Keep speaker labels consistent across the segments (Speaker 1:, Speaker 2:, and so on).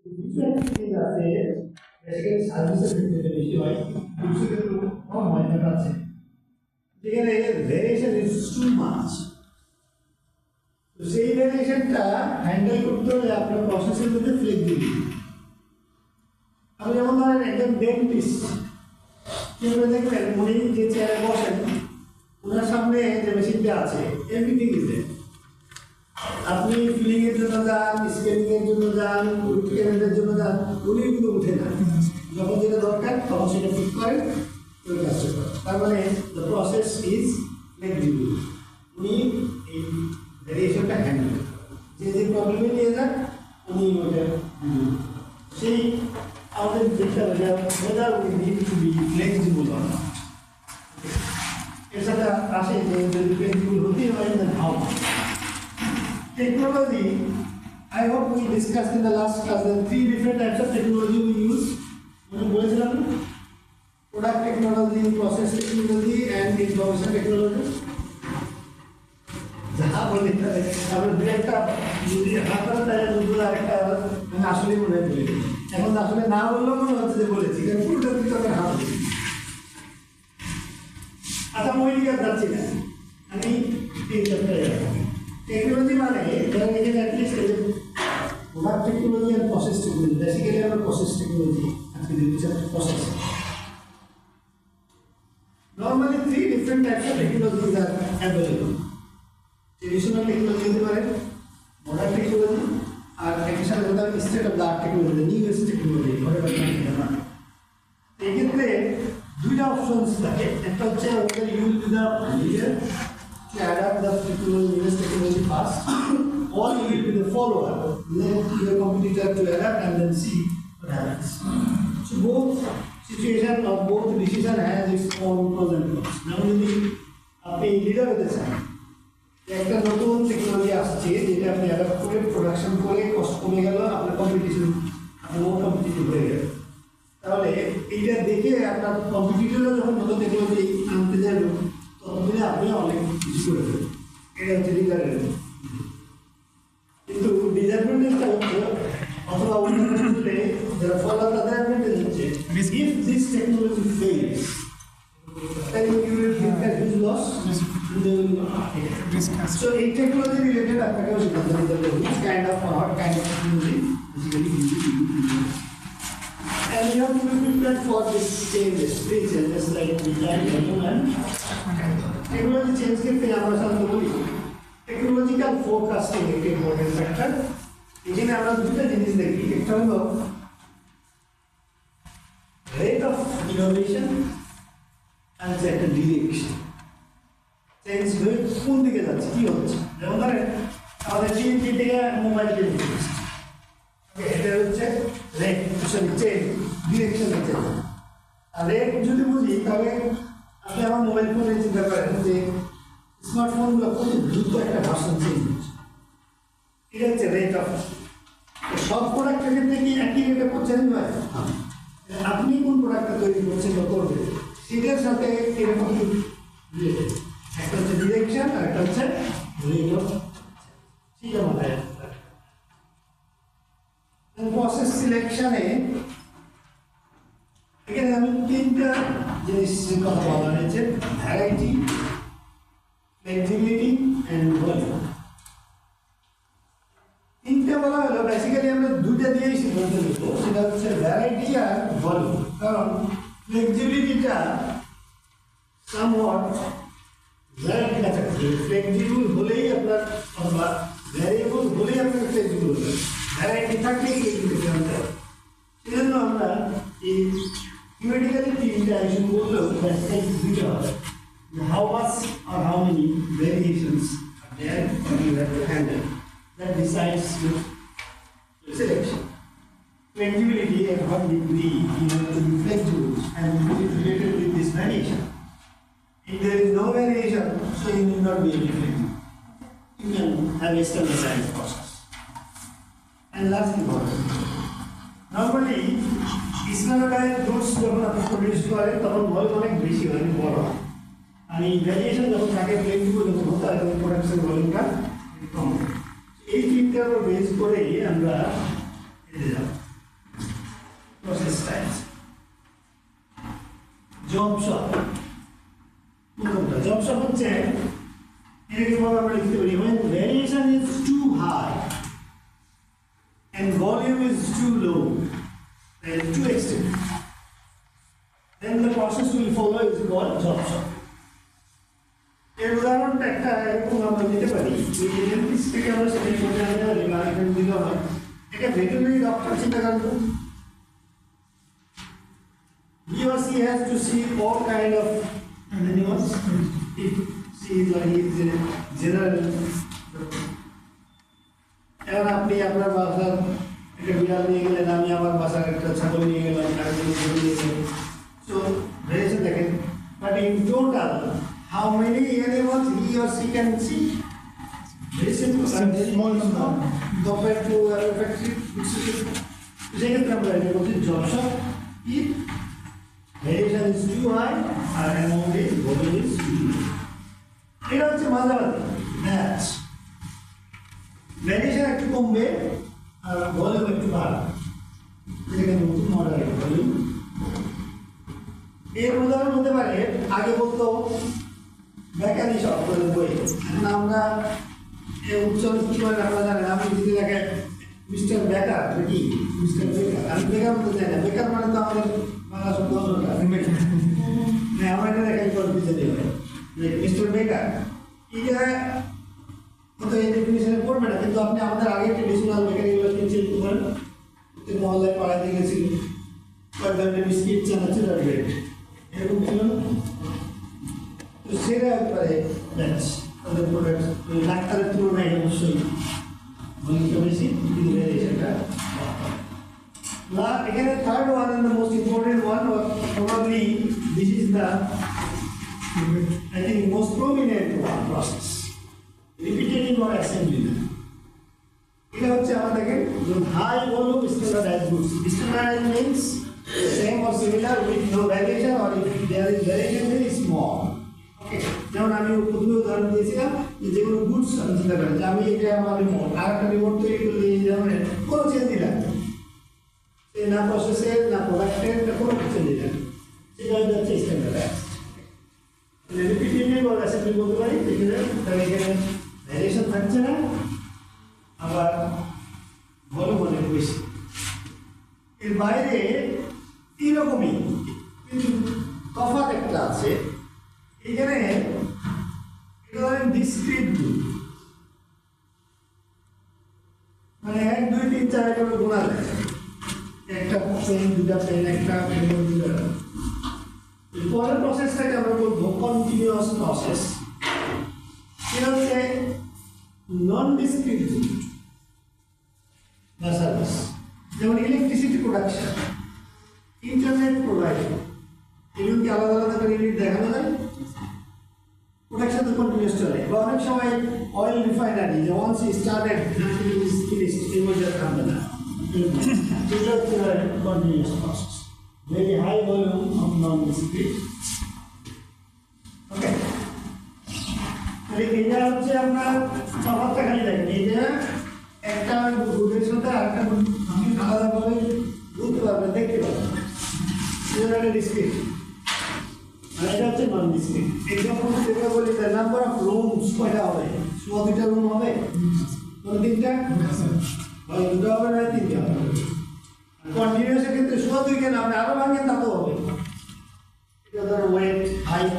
Speaker 1: কিছু অ্যাক্টিভিটিস আছে বেসিক্যালি সার্ভিসের ক্ষেত্রে বেশি হয়, কিছু ক্ষেত্রে কম হয়, ব্যাপার আছে যেখানে ভেরিয়েশন ইজ টু মাচ। তো সেই ভেরিয়েশনটা হ্যান্ডেল করতে হলে আপনার প্রসেসের মধ্যে ফ্লেক্সিবিলিটি। আপনি যেমন ধরেন একজন ডেন্টিস্ট, কিভাবে দেখবেন উনি যে চেয়ারে বসেন ওনার সামনে যে মেশিনটা আছে এভরিথিং ইজ দেয়ার। আপনি ফিলিং এর জন্য যান, স্ক্যানিং এর জন্য যান, উইকেন্ডের জন্য যান, উনি কিন্তু উঠে না, যখন যেটা দরকার তখন সেটা ঠিক করেন, ওই কাজটা করেন। তার মানে দ্য প্রসেস ইজ ফ্লেক্সিবল। উনি এই ভেরিয়েশনটা হ্যান্ডেল করেন, যে যে প্রবলেমে নিয়ে যান উনি ওটা সেই আমাদের দেখতে হবে যে whether we need to be flexible or not. এর সাথে আসে যে যদি ফ্লেক্সিবল হতেই হয় then how much. Technology, I hope we discussed in the last class the 3 different types of technology we use. Product technology, process technology, and information technology. যাহা বলি আমরা দু একটা যদি হাতার তাহলে দুটো আরেকটা আসলে মনে হয় বলি, এখন আসলে না বললেও মনে হচ্ছে যে বলেছি, কারণ পুরোটা কিন্তু আমি হাত বলি। আচ্ছা মই দিকে যাচ্ছি না, আমি 3 চ্যাপ্টারে যাবো। টেকনোলজি মানে ধরেন এখানে অ্যাটলিস্ট প্রোডাক্ট টেকনোলজি আর প্রসেস টেকনোলজি, বেসিক্যালি আমরা প্রসেস টেকনোলজি আজকে দিচ্ছি process. Normally 3 different types of technologies are available. Traditional technology হতে পারে, modern technology, আর এর সাথে হতে পারে state of the art technology, newest technology, whatever you want. এই ক্ষেত্রে দুইটা অপশনস থাকে, একটা হচ্ছে whether you will be the leader to adapt the technology, newest technology fast, or you will be the follower, let your competitor to adapt and then see what happens. So both situation or both decision has its own pros and cons. Now যদি আপনি leader হতে চান, একটা নতুন technology আসছে যেটা আপনি adapt করে প্রোডাকশন করে কষ্ট কমে গেল, আপনার কম্পিটিশন আপনি মোর কম্পিটিটিভ হয়ে গেল, তাহলে এইটা দেখে আপনার কম্পিটিটররা যখন নতুন টেকনোলজি আনতে যাবেন ততদিনে আপনি অনেক কিছু করে দেবেন। এটা হচ্ছে লিডারের। কিন্তু ডিসঅ্যাডভান্টেজটা হচ্ছে অথবা অন্যভাবে যারা ফলো তাদের অ্যাডভান্টেজ হচ্ছে if this technology fails then you will think that is loss, they will not take it. So in technology related applications, which kind of or what kind of technology basically you use. And you have to be prepared for this changes, big changes like design, and technology change के फिर हमारे साथ तो बोली technological forecasting एक important factor. इन्हें हमारा दूसरा जिनिस देखिए एक term of rate of innovation and একটা ডিরেকশন চেঞ্জ হয়ে কোন দিকে যাচ্ছে, কি হচ্ছে। যেমন ধরেন আমাদের টিভি থেকে মোবাইল টিভি, এটা হচ্ছে রেট চেঞ্জ, ডিরেকশন হচ্ছে। আর রেট যদি বুঝি তাহলে আপনি আমার মোবাইল ফোনে চিন্তা করেন যে স্মার্টফোনগুলো কত দ্রুত একটা ভার্সন চেঞ্জ হচ্ছে, এটা হচ্ছে রেট অফ। সব প্রোডাক্টের ক্ষেত্রে কি একই রেটে চেঞ্জ হয়? আপনি কোন প্রোডাক্টটা তৈরি করছেন বা করবেন সেটার সাথে এরকম রিলেটেড, একটা হচ্ছে ডিরেকশন আর একটা হচ্ছে রেট অফ। সেটা মাথায় রাখতে হবে। প্রসেস সিলেকশনে এখানে আমি 3টা জিনিসের কথা বলা হয়েছে, ভ্যারাইটি, ফ্লেক্সিবিলিটি অ্যান্ড ভলিউম। 3টা বলা হলো, বেসিক্যালি আমরা 2টা দিয়েই সিদ্ধান্ত নিব, সেটা হচ্ছে ভ্যারাইটি আর ভলিউম। কারণ ফ্লেক্সিবিলিটিটা somewhat ভ্যারাইটি কাছাকাছি, ফ্লেক্সিবল হলেই আপনার অথবা ভ্যারিয়েবল হলেই আপনার ফ্লেক্সিবল হবে, ভ্যারাইটি থাকলেই ফ্লেক্সিবিলিটি আনতে হবে। সেজন্য আমরা এই থিওরিটিক্যালি 3টা ইস্যু করলেও বেসিক্যালি 2টা হবে, হাউ মাচ আর হাউ মেনি ভেরিয়েশনস আর there you have to handle, that decides your selection. Flexibility at what degree you have to be flexible and it is related with this variation. If there is no variation, so you will not be able to flexible. You can have a standardized process. And last important, normally standardized goods যখন আপনি produce করেন তখন volume অনেক বেশি হয়, বড় হয়, আর এই ভ্যারিয়েশন যখন থাকে ফ্লেক্সিবল যখন হতে হয় তখন প্রোডাকশন ভলিউমটা কম। এই 3টার উপর বেস করেই আমরা এতে যাব। জব শপ কোনটা জব শপ হচ্ছে এটাকে বলা আমরা লিখতে পারি when variation is too high and volume is too low and too extreme then the process will follow is called job shop. এর উদাহরণটা একটা এরকম আমরা দিতে পারি যে ডেন্টিস্ট থেকে আমরা সেটা করতে পারি গার্ডেন দিলে হয় এটা ভেটেরিনারি ডক্টর চিন্তা করেন he or she has to see all kind of animals if she is like is general এবার আপনি আপনার বাসার একটা বিড়াল নিয়ে গেলেন আমি আমার বাসার একটা ছাগল নিয়ে গেলাম আরেকজন গরু নিয়ে গেলেন so variation দেখেন but in total how many animals he or she can see very simple small number compared to a factory সেক্ষেত্রে আমরা এটা বলছি job shop if variation is too high R amount is volume is too low এটা হচ্ছে মাঝামাঝি match variation একটু কমবে আর volume একটু বাড়বে যেটাকে নতুন মডেল ভলিউম এর উদাহরণ হতে পারে আগে বলতো বেকারি শপ বই এখন আমরা উচ্চারণ কি করে আমরা জানেন আমি যদি দেখে মিস্টার বেকার কি মিস্টার বেকার আমি বেকার বলতে চাই না বেকার মানে তো আমাদের বাংলা শব্দ আমরা এটা দেখাই করে দিতে দেবে মিস্টার বেকার এটা তো এই ডেফিনিশনে পড়বে না কিন্তু আপনি আমাদের আগে ট্রেডিশনাল বেকারিগুলো চিন্তা করেন মহল্লায় পাড়াতে গেছিল কয়েক ধরনের বিস্কিট চানাচুর আর ব্রেড এরকম ছিল না তো সেটা একবারে ব্যাচ তাদের প্রোডাক্ট ডাক্তারের তুলনায় অবশ্যই মূল্য বেশি কিন্তু ভ্যারিয়েশনটা এখানে third one and the most important one probably this is the I think most prominent one process repeating or assembly এটা হচ্ছে আমাদের high volume standardized goods standardized means same or similar with no variation or if there is variation very small okay যেমন আমি প্রথমে উদাহরণ দিয়েছিলাম যে কোনো গুডস আমি চিন্তা করি যে আমি এটা আমার রিমোট আর একটা রিমোট তৈরি করলে এই ধরনের কোনো চেঞ্জ দিলাম না প্রসেসের না প্রোডাক্টের না কোনো চেঞ্জ দিলাম সেটা হচ্ছে স্ট্যান্ডার্ডাইজড রিপিটেটিভ or assembly বলতে পারি এখানে ভ্যারিয়েশন থাকছে না আবার ভলিউম অনেক বেশি এর বাইরে এরকমই কিন্তু তফাৎ একটা আছে এখানে এটা ধরেন ডিসক্রিট গ্রুপ মানে 1 2 3 4 করে গোনা যায় একটা পেন দুটা পেন একটা পেন দুটা এই পরের প্রসেসটাকে আমরা বলবো কন্টিনিউয়াস প্রসেস এটা হচ্ছে নন ডিসক্রিট গ্রুপ বা সার্ভিস যেমন ইলেকট্রিসিটি প্রোডাকশন ইন্টারনেট প্রোভাইডার এগুলোকে আলাদা আলাদা করে ইউনিট দেখানো যায় প্রোডাকশন তো কন্টিনিউয়াস চলে বা অনেক সময় অয়েল রিফাইনারি যে once started night is finished এই মধ্যে থামবে না এটা হচ্ছে continuous process very high volume of non discrete okay এটা হচ্ছে আপনার তফাৎটা খালি দেখেন এটা একটা গুডের সাথে আরেকটা আমি আলাদাভাবে বুঝতে পারবেন দেখতে পারবেন এটা একটা ডিসক্রিট আর এটা হচ্ছে নন ডিসক্রিট এক্সাম্পল যেটা বলি দ্য নাম্বার অফ রুমস কয়টা হবে 2টা রুম হবে কোন তিনটা হয় দুটো হবে না তিনটা হবে কন্টিনিউয়াসের ক্ষেত্রে 2 কেন আপনি আরো ভাঙেন তা তো হবে এটা ধরো ওয়েট হাইট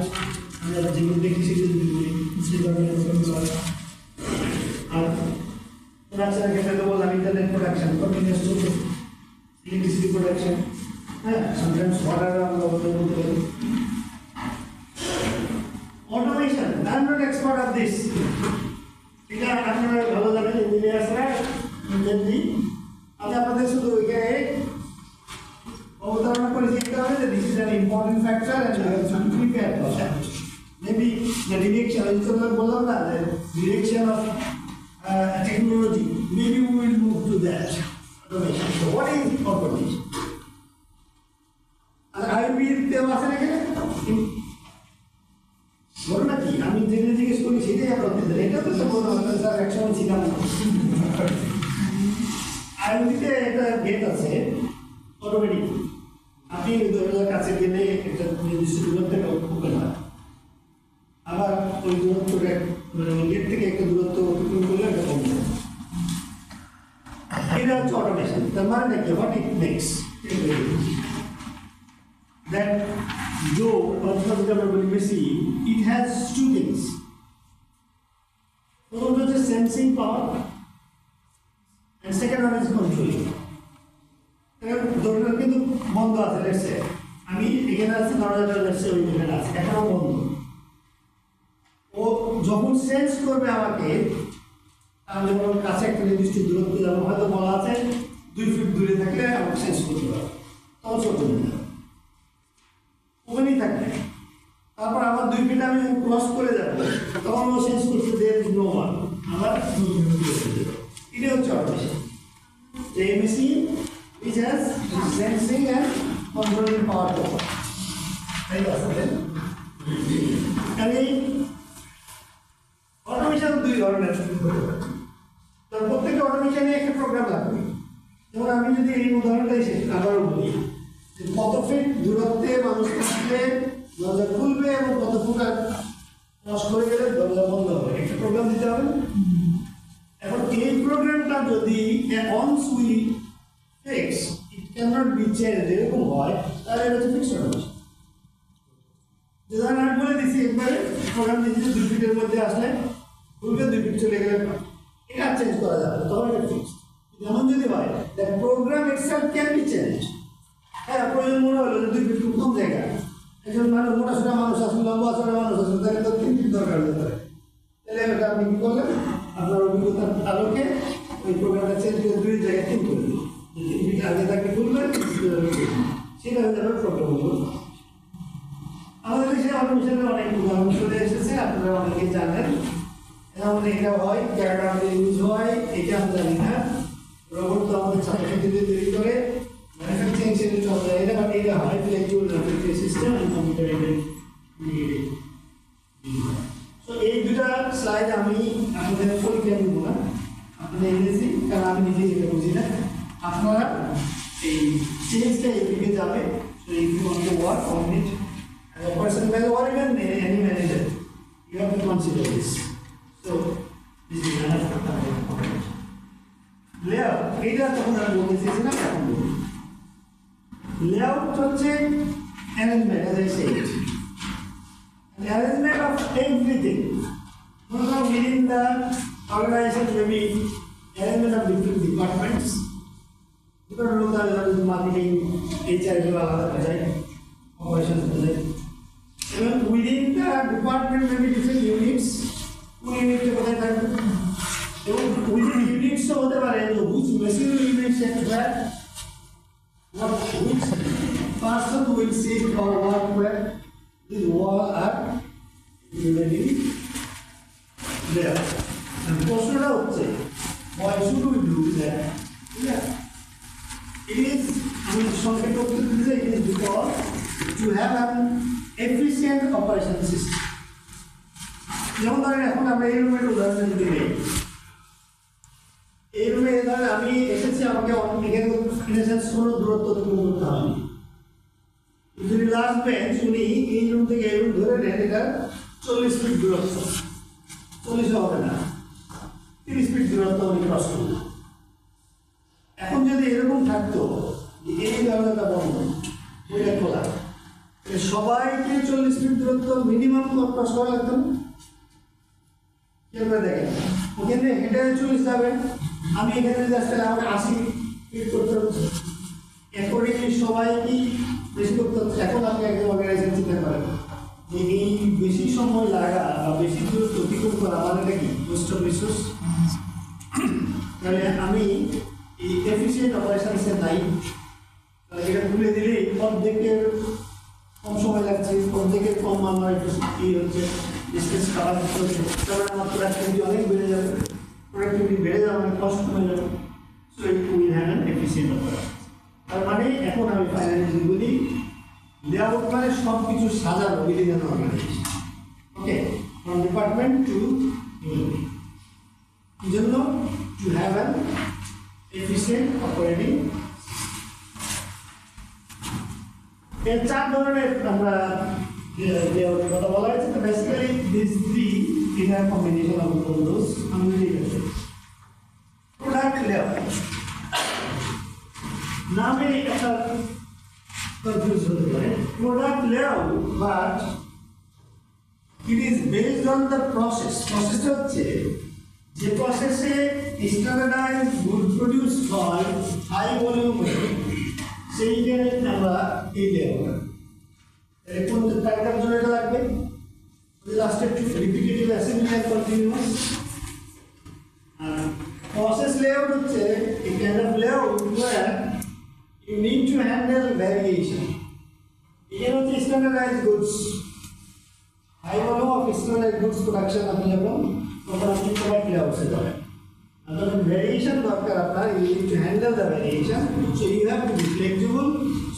Speaker 1: আমরা যেগুলো দেখি সেগুলো আর প্রোডাকশনের ক্ষেত্রে তো বললাম ইন্টারনেট প্রোডাকশন কন্টিনিউয়াস চলছে ইলেকট্রিসিটি প্রোডাকশন হ্যাঁ সামটাইমস ওয়াটার আমরা বলতে পারি automation I am not expert of this এটা আপনারা ভালো জানেন ইঞ্জিনিয়ার্সরা ইঞ্জিনিয়ারিং আমি আপনাদের শুধু এখানে অবতারণা করে দিতে হবে যে this is an important factor and you have to prepare for that maybe the direction আমি তো বললাম না the direction of technology, maybe we will move to that automation. So what is automation? And I will tell us again. বলুন না কি আমি যেটা জিজ্ঞেস করি সেটাই আমরা বলতে এটা তো সব বলতে হবে স্যার একসময় ছিলাম আইওটিতে একটা গেট আছে অটোমেটিক আপনি কাছে গেলে একটা নির্দিষ্ট দূরত্বে অতিক্রম হয়, আবার ওই দূরত্বটা মানে গেট থেকে একটা দূরত্ব অতিক্রম করলে একটা কমে যায়। এটা হচ্ছে অটোমেশন। তার মানে কি, হোয়াট ইট মেক্স দ্যাট জো অথবা যেটা আমরা বলি machine, it has to things. প্রথমটা হচ্ছে sensing power, and second one is controlling. দরজা কিন্তু বন্ধ আছে, লেটস আমি এখানে আছি, দরজাটা লেটস ওই এখানে আছে, এখনো বন্ধ। ও যখন সেন্স করবে আমাকে, আমি যখন কাছে একটা নির্দিষ্ট দূরত্ব যাবো, হয়তো বলা আছে 2 ফিট দূরে থাকলে আমাকে সেন্স করতে পারবে, তখন চলতে হবে ওখানেই থাকবে। তারপর আবার 2 ফিট আমি ক্রস করে যাবো, তখন ও সেন্স করতে দেয় নো ওয়ান, আবার এটা হচ্ছে automation. A machine which has sensing and controlling power. Right? And automation দুই ধরনের। তার প্রত্যেকটা অটোমেশনে একটা প্রোগ্রাম লাগবে। যেমন আমি যদি এই উদাহরণটা আবারও বলি, কত ফিট দূরত্বে মানুষ থাকলে দরজা খুলবে এবং কত ফুট ক্রস করে গেলে দরজা বন্ধ হবে, একটা প্রোগ্রাম দিতে হবে। এখন এই প্রোগ্রামটা যদি once we fix it cannot be changed এরকম হয়, তাহলে এটা হচ্ছে ফিক্সড অটোমেশন। যেমন আমি বলে দিচ্ছি একবারে প্রোগ্রাম দিচ্ছি 2 ফিটের মধ্যে আসলে খুলবে, 2 ফিট চলে গেলে এটা চেঞ্জ করা যাবে, তখন এটা ফিক্সড। যেমন যদি হয় that program itself can be change. হ্যাঁ, প্রয়োজন মনে হলো যে 2 ফিট খুব কম জায়গা, একজন মানুষ মোটাসোটা মানুষ আসলে লম্বা চড়া মানুষ আসলে তাহলে তো 3 ফিট দরকার হতে পারে। তাহলে এটা আপনি কি করলেন, আপনার অভিজ্ঞতার আলোকে ওই প্রোগ্রামটা চেঞ্জ করে 2 জায়গায় 3 করে দিন। 3 ফিট আগে তাকে খুলবেন, সেটা হয়ে যাবে প্রোগ্রাম। আমাদের দেশে অটোমেশনের অনেক উদাহরণ চলে এসেছে, আপনারা অনেকে জানেন। যেমন এটা হয় ক্যারাডে ইউজ হয়, এটা আমরা জানি না। রোবট তো আমাদের ছাত্রছাত্রীদের তৈরি করে ম্যানুফ্যাকচারিং সেক্টরে আমরা এটা, বাট এটা হয় electrical manufacturing system and computer aided. তো এই দুটা স্লাইড আমি আপনাদের পরীক্ষা দিব না, আপনাদের এনেছি কারণ আমি নিজেই এটা বুঝি না। আপনারা এই চেঞ্জটা এইদিকে যাবে। So if you want to work on it as a person or even any manager, you have to consider this. So this is another layout. এটা তখন আমি বলতেছি না, এখন বলি layout হচ্ছে arrangement, as I said. The arrangement of everything. Within the organization, maybe arrangement of different departments. Different look at marketing, HR, operations. Even within the department, maybe different units. Unit within units, so which machinery units have that, which person will sit or work where. These wall are already there. And প্রশ্নটা হচ্ছে, why should we do that? Yeah. It is, আমি সংক্ষেপে উত্তর দিতে, it is because to have an efficient operation system. যেমন ধরেন এখন আমরা এই রুমের উদাহরণ যদি নেই, এই রুমে ধরেন আমি এসেছি, আমাকে এখানে কোনো দূরত্ব অতিক্রম করতে হয়নি। যদি লাস্ট বেঞ্চ উনি এই রুম থেকে এই রুম ধরে নেন, এটা 40 ফিট দূরত্ব, 40 হবে না, 30 ফিট দূরত্ব উনি ক্রস করবেন। এখন যদি এরকম থাকতো এই দরজাটা বন্ধ, ওইটা খোলা, সবাইকে 40 ফিট দূরত্ব মিনিমাম ক্রস করা লাগতো না? কেমন দেখেন, ওখানে হেঁটে 40 যাবে, আমি এখানে জাস্ট আমাকে 80 ফিট করতে হচ্ছে। অ্যাকর্ডিংলি সবাই কি বেশি করতে হচ্ছে? এখন আপনি একদম অর্গানাইজেশন চিন্তা করেন যে এই বেশি সময় লাগা বা বেশি দূরত্ব অতিক্রম করা মানেটা কি? West of resource. তাহলে আমি এই এফিসিয়েন্ট অপারেশনসে নাই, তাহলে এটা খুলে দিলেই অর্ধেকের কম সময় লাগছে, অর্ধেকের কম আমার একটু ই হচ্ছে, ডিস্টেন্স কাভার হচ্ছে, তাহলে আমার প্রোডাক্টিভিটি অনেক বেড়ে যাবে, প্রোডাক্টিভিটি বেড়ে যাবে, অনেক কষ্ট কমে যাবে। So it will have an efficient operation. তার মানে এখন আমি ফাইনালি বলি, লেআউট মানে সব কিছু সাজানো within an organization. Okay, from department to unit. এই জন্য to have an efficient operating এর চার ধরনের আমরা লেআউটের কথা বলা হয়েছে। তো basically this three in a combination of those আমি ঠিক আছে। প্রোডাক্ট লেআউট নামে একটা কনফিউজ হতে পারে। Product layout but it is based on the process. প্রসেসটা হচ্ছে যে প্রসেসে স্ট্যান্ডার্ডাইজ গুড প্রডিউস হয় হাই ভলিউমে, সেইখানে আমরা এই লেআউট কোন টাইপের জন্য এটা লাগবে। লাস্টে রিপিটেটিভ অ্যাসেম্বলি অ্যান্ড কন্টিনিউয়াস। আর প্রসেস লেআউট হচ্ছে a kind of layout where you need to handle variation. এখানে হচ্ছে standardize goods, high volume of standardize goods production আপনি যখন আপনি প্রোডাক্ট লেআউটসে যাবেন। আর যখন ভ্যারিয়েশন দরকার আপনার, you need to handle the variation, so you have to be flexible,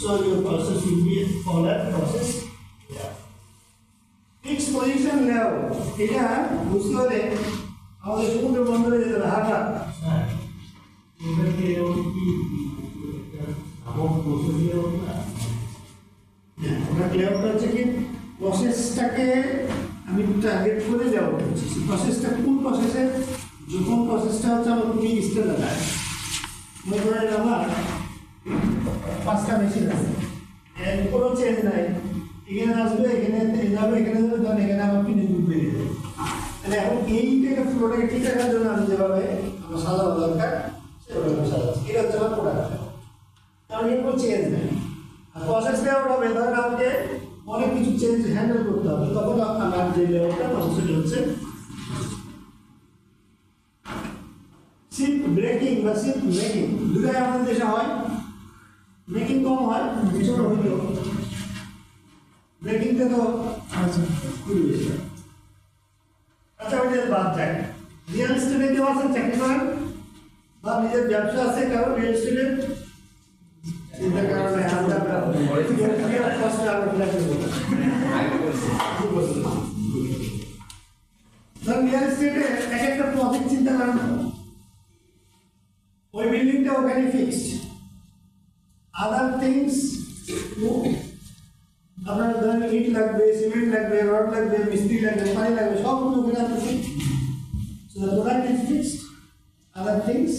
Speaker 1: so your process will be for that process. Fixed position layout এটা বুঝতে হলে আমাদের সমুদ্র বন্দরে যেতে হবে। হাঁটা লেআউটটা হচ্ছে কি প্রসেসটাকে আমি টার্গেট করে লেআউট করছি। প্রসেসটা কোন প্রসেসে, যখন প্রসেসটা হচ্ছে আমার খুবই স্ট্যান্ডার্ড। মনে করেন আমার 5টা মেশিন আছে, এর কোনো চেঞ্জ নাই। এখানে আসবে, এখানে যাবে, এখানে যাবে, তখন এখানে আমার ফিনিশ বুক বেরিয়ে যাবে। তাহলে এখন এইটাকে ফ্লোটাকে ঠিক রাখার জন্য আমি যেভাবে আমার সাজানো দরকার সেভাবে আমি সাজাচ্ছি। এটা হচ্ছে আমার প্রোডাক্ট, কারণ এর কোনো চেঞ্জ নেই। আর প্রসেস লেআউট হবে, ধরেন আমাকে অনেক কিছু চেঞ্জ হ্যান্ডেল করতে হবে, তখন আমার যে লেআউটটা তখন সেটা হচ্ছে শিপ ব্রেকিং বা শিপ মেকিং। দুটাই আমাদের দেশে হয়, মেকিং কম হয়, ছোট হইলেও ব্রেকিংটা তো খুবই বেশি। আচ্ছা, ওইটা বাদ যায়। রিয়েল এস্টেটে কেউ আছেন চাকরি করেন বা নিজের ব্যবসা আছে কারো রিয়েল এস্টেটে, চিন্তার কারণে রিয়েল এস্টেটে এক একটা প্রজেক্ট চিন্তা করেন, ওই বিল্ডিংটা ওখানে ফিক্সড, আদার থিংস আপনার ধরেন ইট লাগবে, সিমেন্ট লাগবে, রড লাগবে, মিস্ত্রি লাগবে, পানি লাগবে, সব কিছু ওখানে আছে। So the product is fixed, other things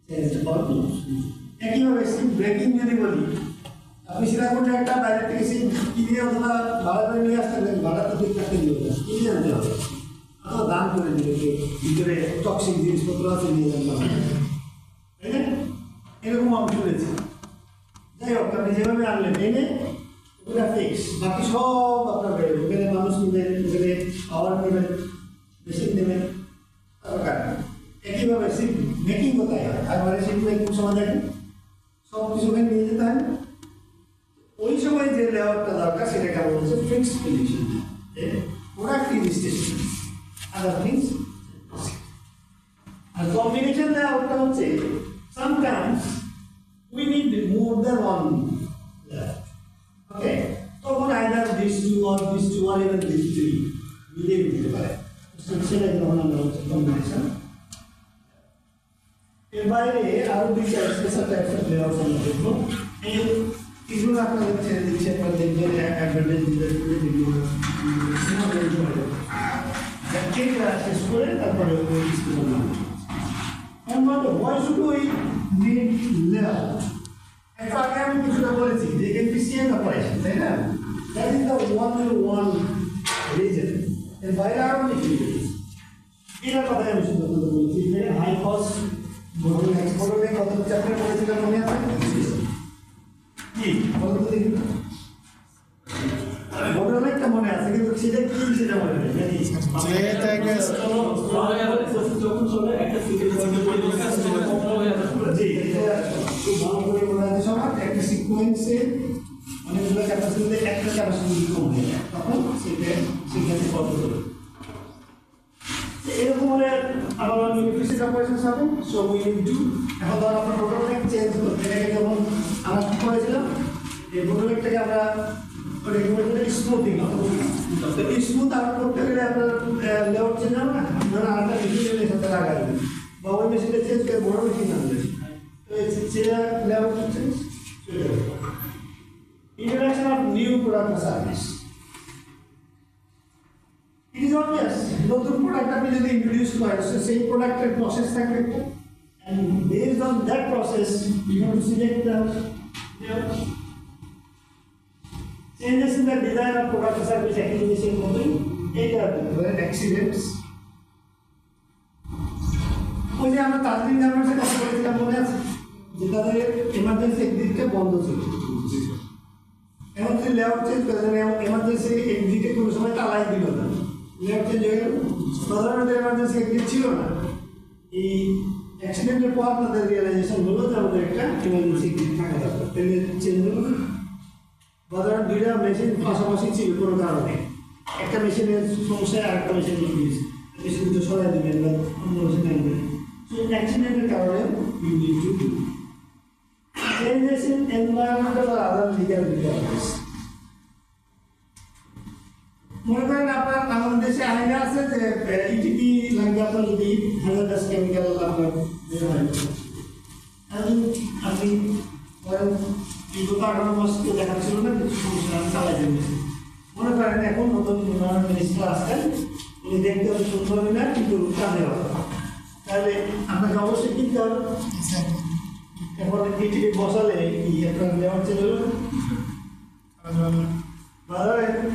Speaker 1: change or close. একইভাবে সিম ব্রেকিং যদি বলি, আপনি সীতাকুণ্ডে একটা বাইরে থেকে সিম কিনে অথবা ভাড়া করে নিয়ে আসতে পারেন, ভাড়া তো ঠিক থাকতে দিবে না, কিনে আনতে হবে, অথবা দাম করে দিবে, ভিতরে টক্সিক জিনিসপত্র আছে নিয়ে জানতে হবে, তাই না? এরকম আমি শুনেছি। যাই হোক, আপনি যেভাবে আনলেন এনে ওটা ফিক্স, বাকি সব আপনার বেরোবে। ওখানে মানুষ নেবেন, ওখানে পাওয়ার নেবেন, মেশিন নেবেন, তারপর কাটবেন। একইভাবে শিপ মেকিং কোথায় হয়, আর মানে শিপ মেকিং সময় দেখেন সব কিছু ওখানে নিয়ে যেতে হয়। ওই সময় যে লেআউটটা দরকার সেটাকে আমরা বলছি fixed position. Product is station, other things. আর কম্বিনেশন লেআউটটা হচ্ছে sometimes we need more than one layout. Okay, তখন either this two or even this three মিলিয়ে দিতে পারে, সেটাকে তখন আমরা হচ্ছে কম্বিনেশন। এর বাইরে আরো দুইটা স্পেশাল টাইপস অফ লেআউট আমরা দেখবো। এগুলো আপনাদের ছেড়ে দিচ্ছে, আপনারা দেখবেন অ্যাডভার্টাইজমেন্ট করে যেগুলো শেষ করে তারপরে why should we need layout? একটু আগে আমি কিছুটা বলেছি যে এফিসিয়েন্ট অপারেশন, তাই না? That is the one reason. এর বাইরে আরো কিছু এটার কথাই আমি শুধু বলছি, হাই কস্ট বড়লেক কত চ্যাপ্টার পড়েছিলাম মনে আছে কি বলতো দেখি? বড়লেকটা মনে আছে, কিন্তু সেটা কি সেটা মনে নেই। যখন চলে একটা খুব ভালো করে মনে আছে সবার, একটা সিকোয়েন্সে অনেকগুলো ক্যাপাসিটিতে একটা ক্যাপাসিটি কম হয়ে যায়, তখন সেখানে কত করে এরকম হলে আবার ইলেকট্রিসিটি অপারেশনস হবে। সো উই নিড টু, এখন ধর আপনার প্রোটোটাইপ চেঞ্জ করতে, এটাকে যেমন আমরা কী করেছিলাম, এই প্রোটোটাইপটাকে আমরা স্মুথিং স্মুথ আউট করতে গেলে আপনার লেআউট চেঞ্জ হবে না, ধরুন আরেকটা মেশিন এলে সাথে লাগাই দেবে বা ওই মেশিনটা চেঞ্জ করে বড় মেশিন আনবে, তো সেটা layout change. Interaction service. It is obvious. নতুন প্রোডাক্ট আপনি যদি ইন্ট্রোডিউস করেন সেই প্রোডাক্টের প্রসেস থাকবে একটা, and based on that process you have to select the changes in the design of product or service acquisition model. এটা accidents. ওই যে আমরা তাদের নামের কথা বলেছিলাম মনে আছে, যে তাদের এমার্জেন্সি এক্সিটটা বন্ধ ছিল। এখন যদি লেআউট চেঞ্জ করে দেন, এমার্জেন্সি এক্সিটে কোনো সময় তালাই দিল না, লেআউট চেঞ্জ হয়ে গেল, সাধারণত এমার্জেন্সি এক্সিট ছিল না। এই অ্যাক্সিডেন্টের পর আপনাদের রিয়েলাইজেশন হলো যে আমাদের একটা এমার্জেন্সি এক্সিট থাকা দরকার, তাহলে চেঞ্জ হলো না। সাধারণ দুইটা মেশিন পাশাপাশি ছিল কোনো কারণে, একটা মেশিনের সমস্যায় আরেকটা মেশিন নিয়ে গিয়েছে, মেশিন দুটো সরাই দেবেন বা অন্য মেশিন আনবেন। সো অ্যাক্সিডেন্টের কারণে you need to do changes in environmental or other legal requirements. মনে করেন আপনার আমাদের দেশে আইনে আছে যে ইটিপি লাগবে আপনার যদি হ্যাজার্ডাস কেমিক্যাল আপনার বের হয়, আপনি ধরেন বিগত 18 মাস তো দেখাচ্ছিল না, কিছু সমস্যা আমি চালাই দিয়েছি। মনে করেন এখন নতুন মিনিস্টার আসছেন, উনি দেখতে হতে সুন্দর হবে না কিন্তু কাজে হবে, তাহলে আপনাকে অবশ্যই কিনতে হবে। এখন ইটিপি বসালে কি আপনার লেবার চেঞ্জ হলো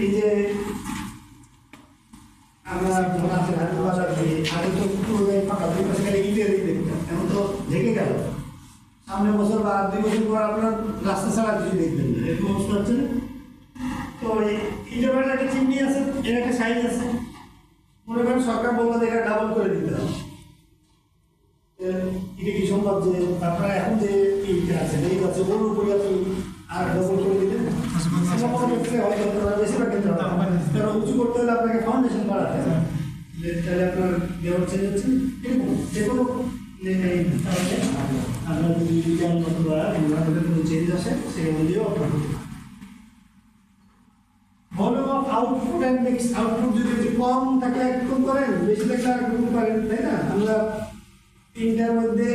Speaker 1: এই যে আমরা আগে তো পুরোটাই ফাঁকা, 2 মাস গেলে ইটে দেখতাম, এখন তো ঢেকে গেল। সামনে বছর বা 2 বছর পর আপনার রাস্তা ছাড়া কিছু দেখবেন না, এরকম অবস্থা হচ্ছে না। তো ইটের একটা চিমনি আছে, এর একটা সাইজ আছে, মনে করেন সরকার বললো এটা ডাবল করে দিতে হবে। এটা কি সম্ভব যে আপনারা এখন যে ইটা আছে এই আছে ওর উপরে আপনি আর ডবল করে দিবেন? বেশিরভাগ ক্ষেত্রে কারণ উঁচু করতে হলে আপনাকে ফাউন্ডেশন বাড়াতে হবে, তাহলে আপনার লেবার চেঞ্জ হচ্ছে। এরকম যে কোনো আপনার যদি বিজ্ঞান অথবা কোনো চেঞ্জ আসে সেখানে দিয়েও আপনার volume of output and mix output যদি কম থাকে একরকম করেন, বেশি থাকলে আরেকরকম করেন, তাই না? আমরা তিনটার মধ্যে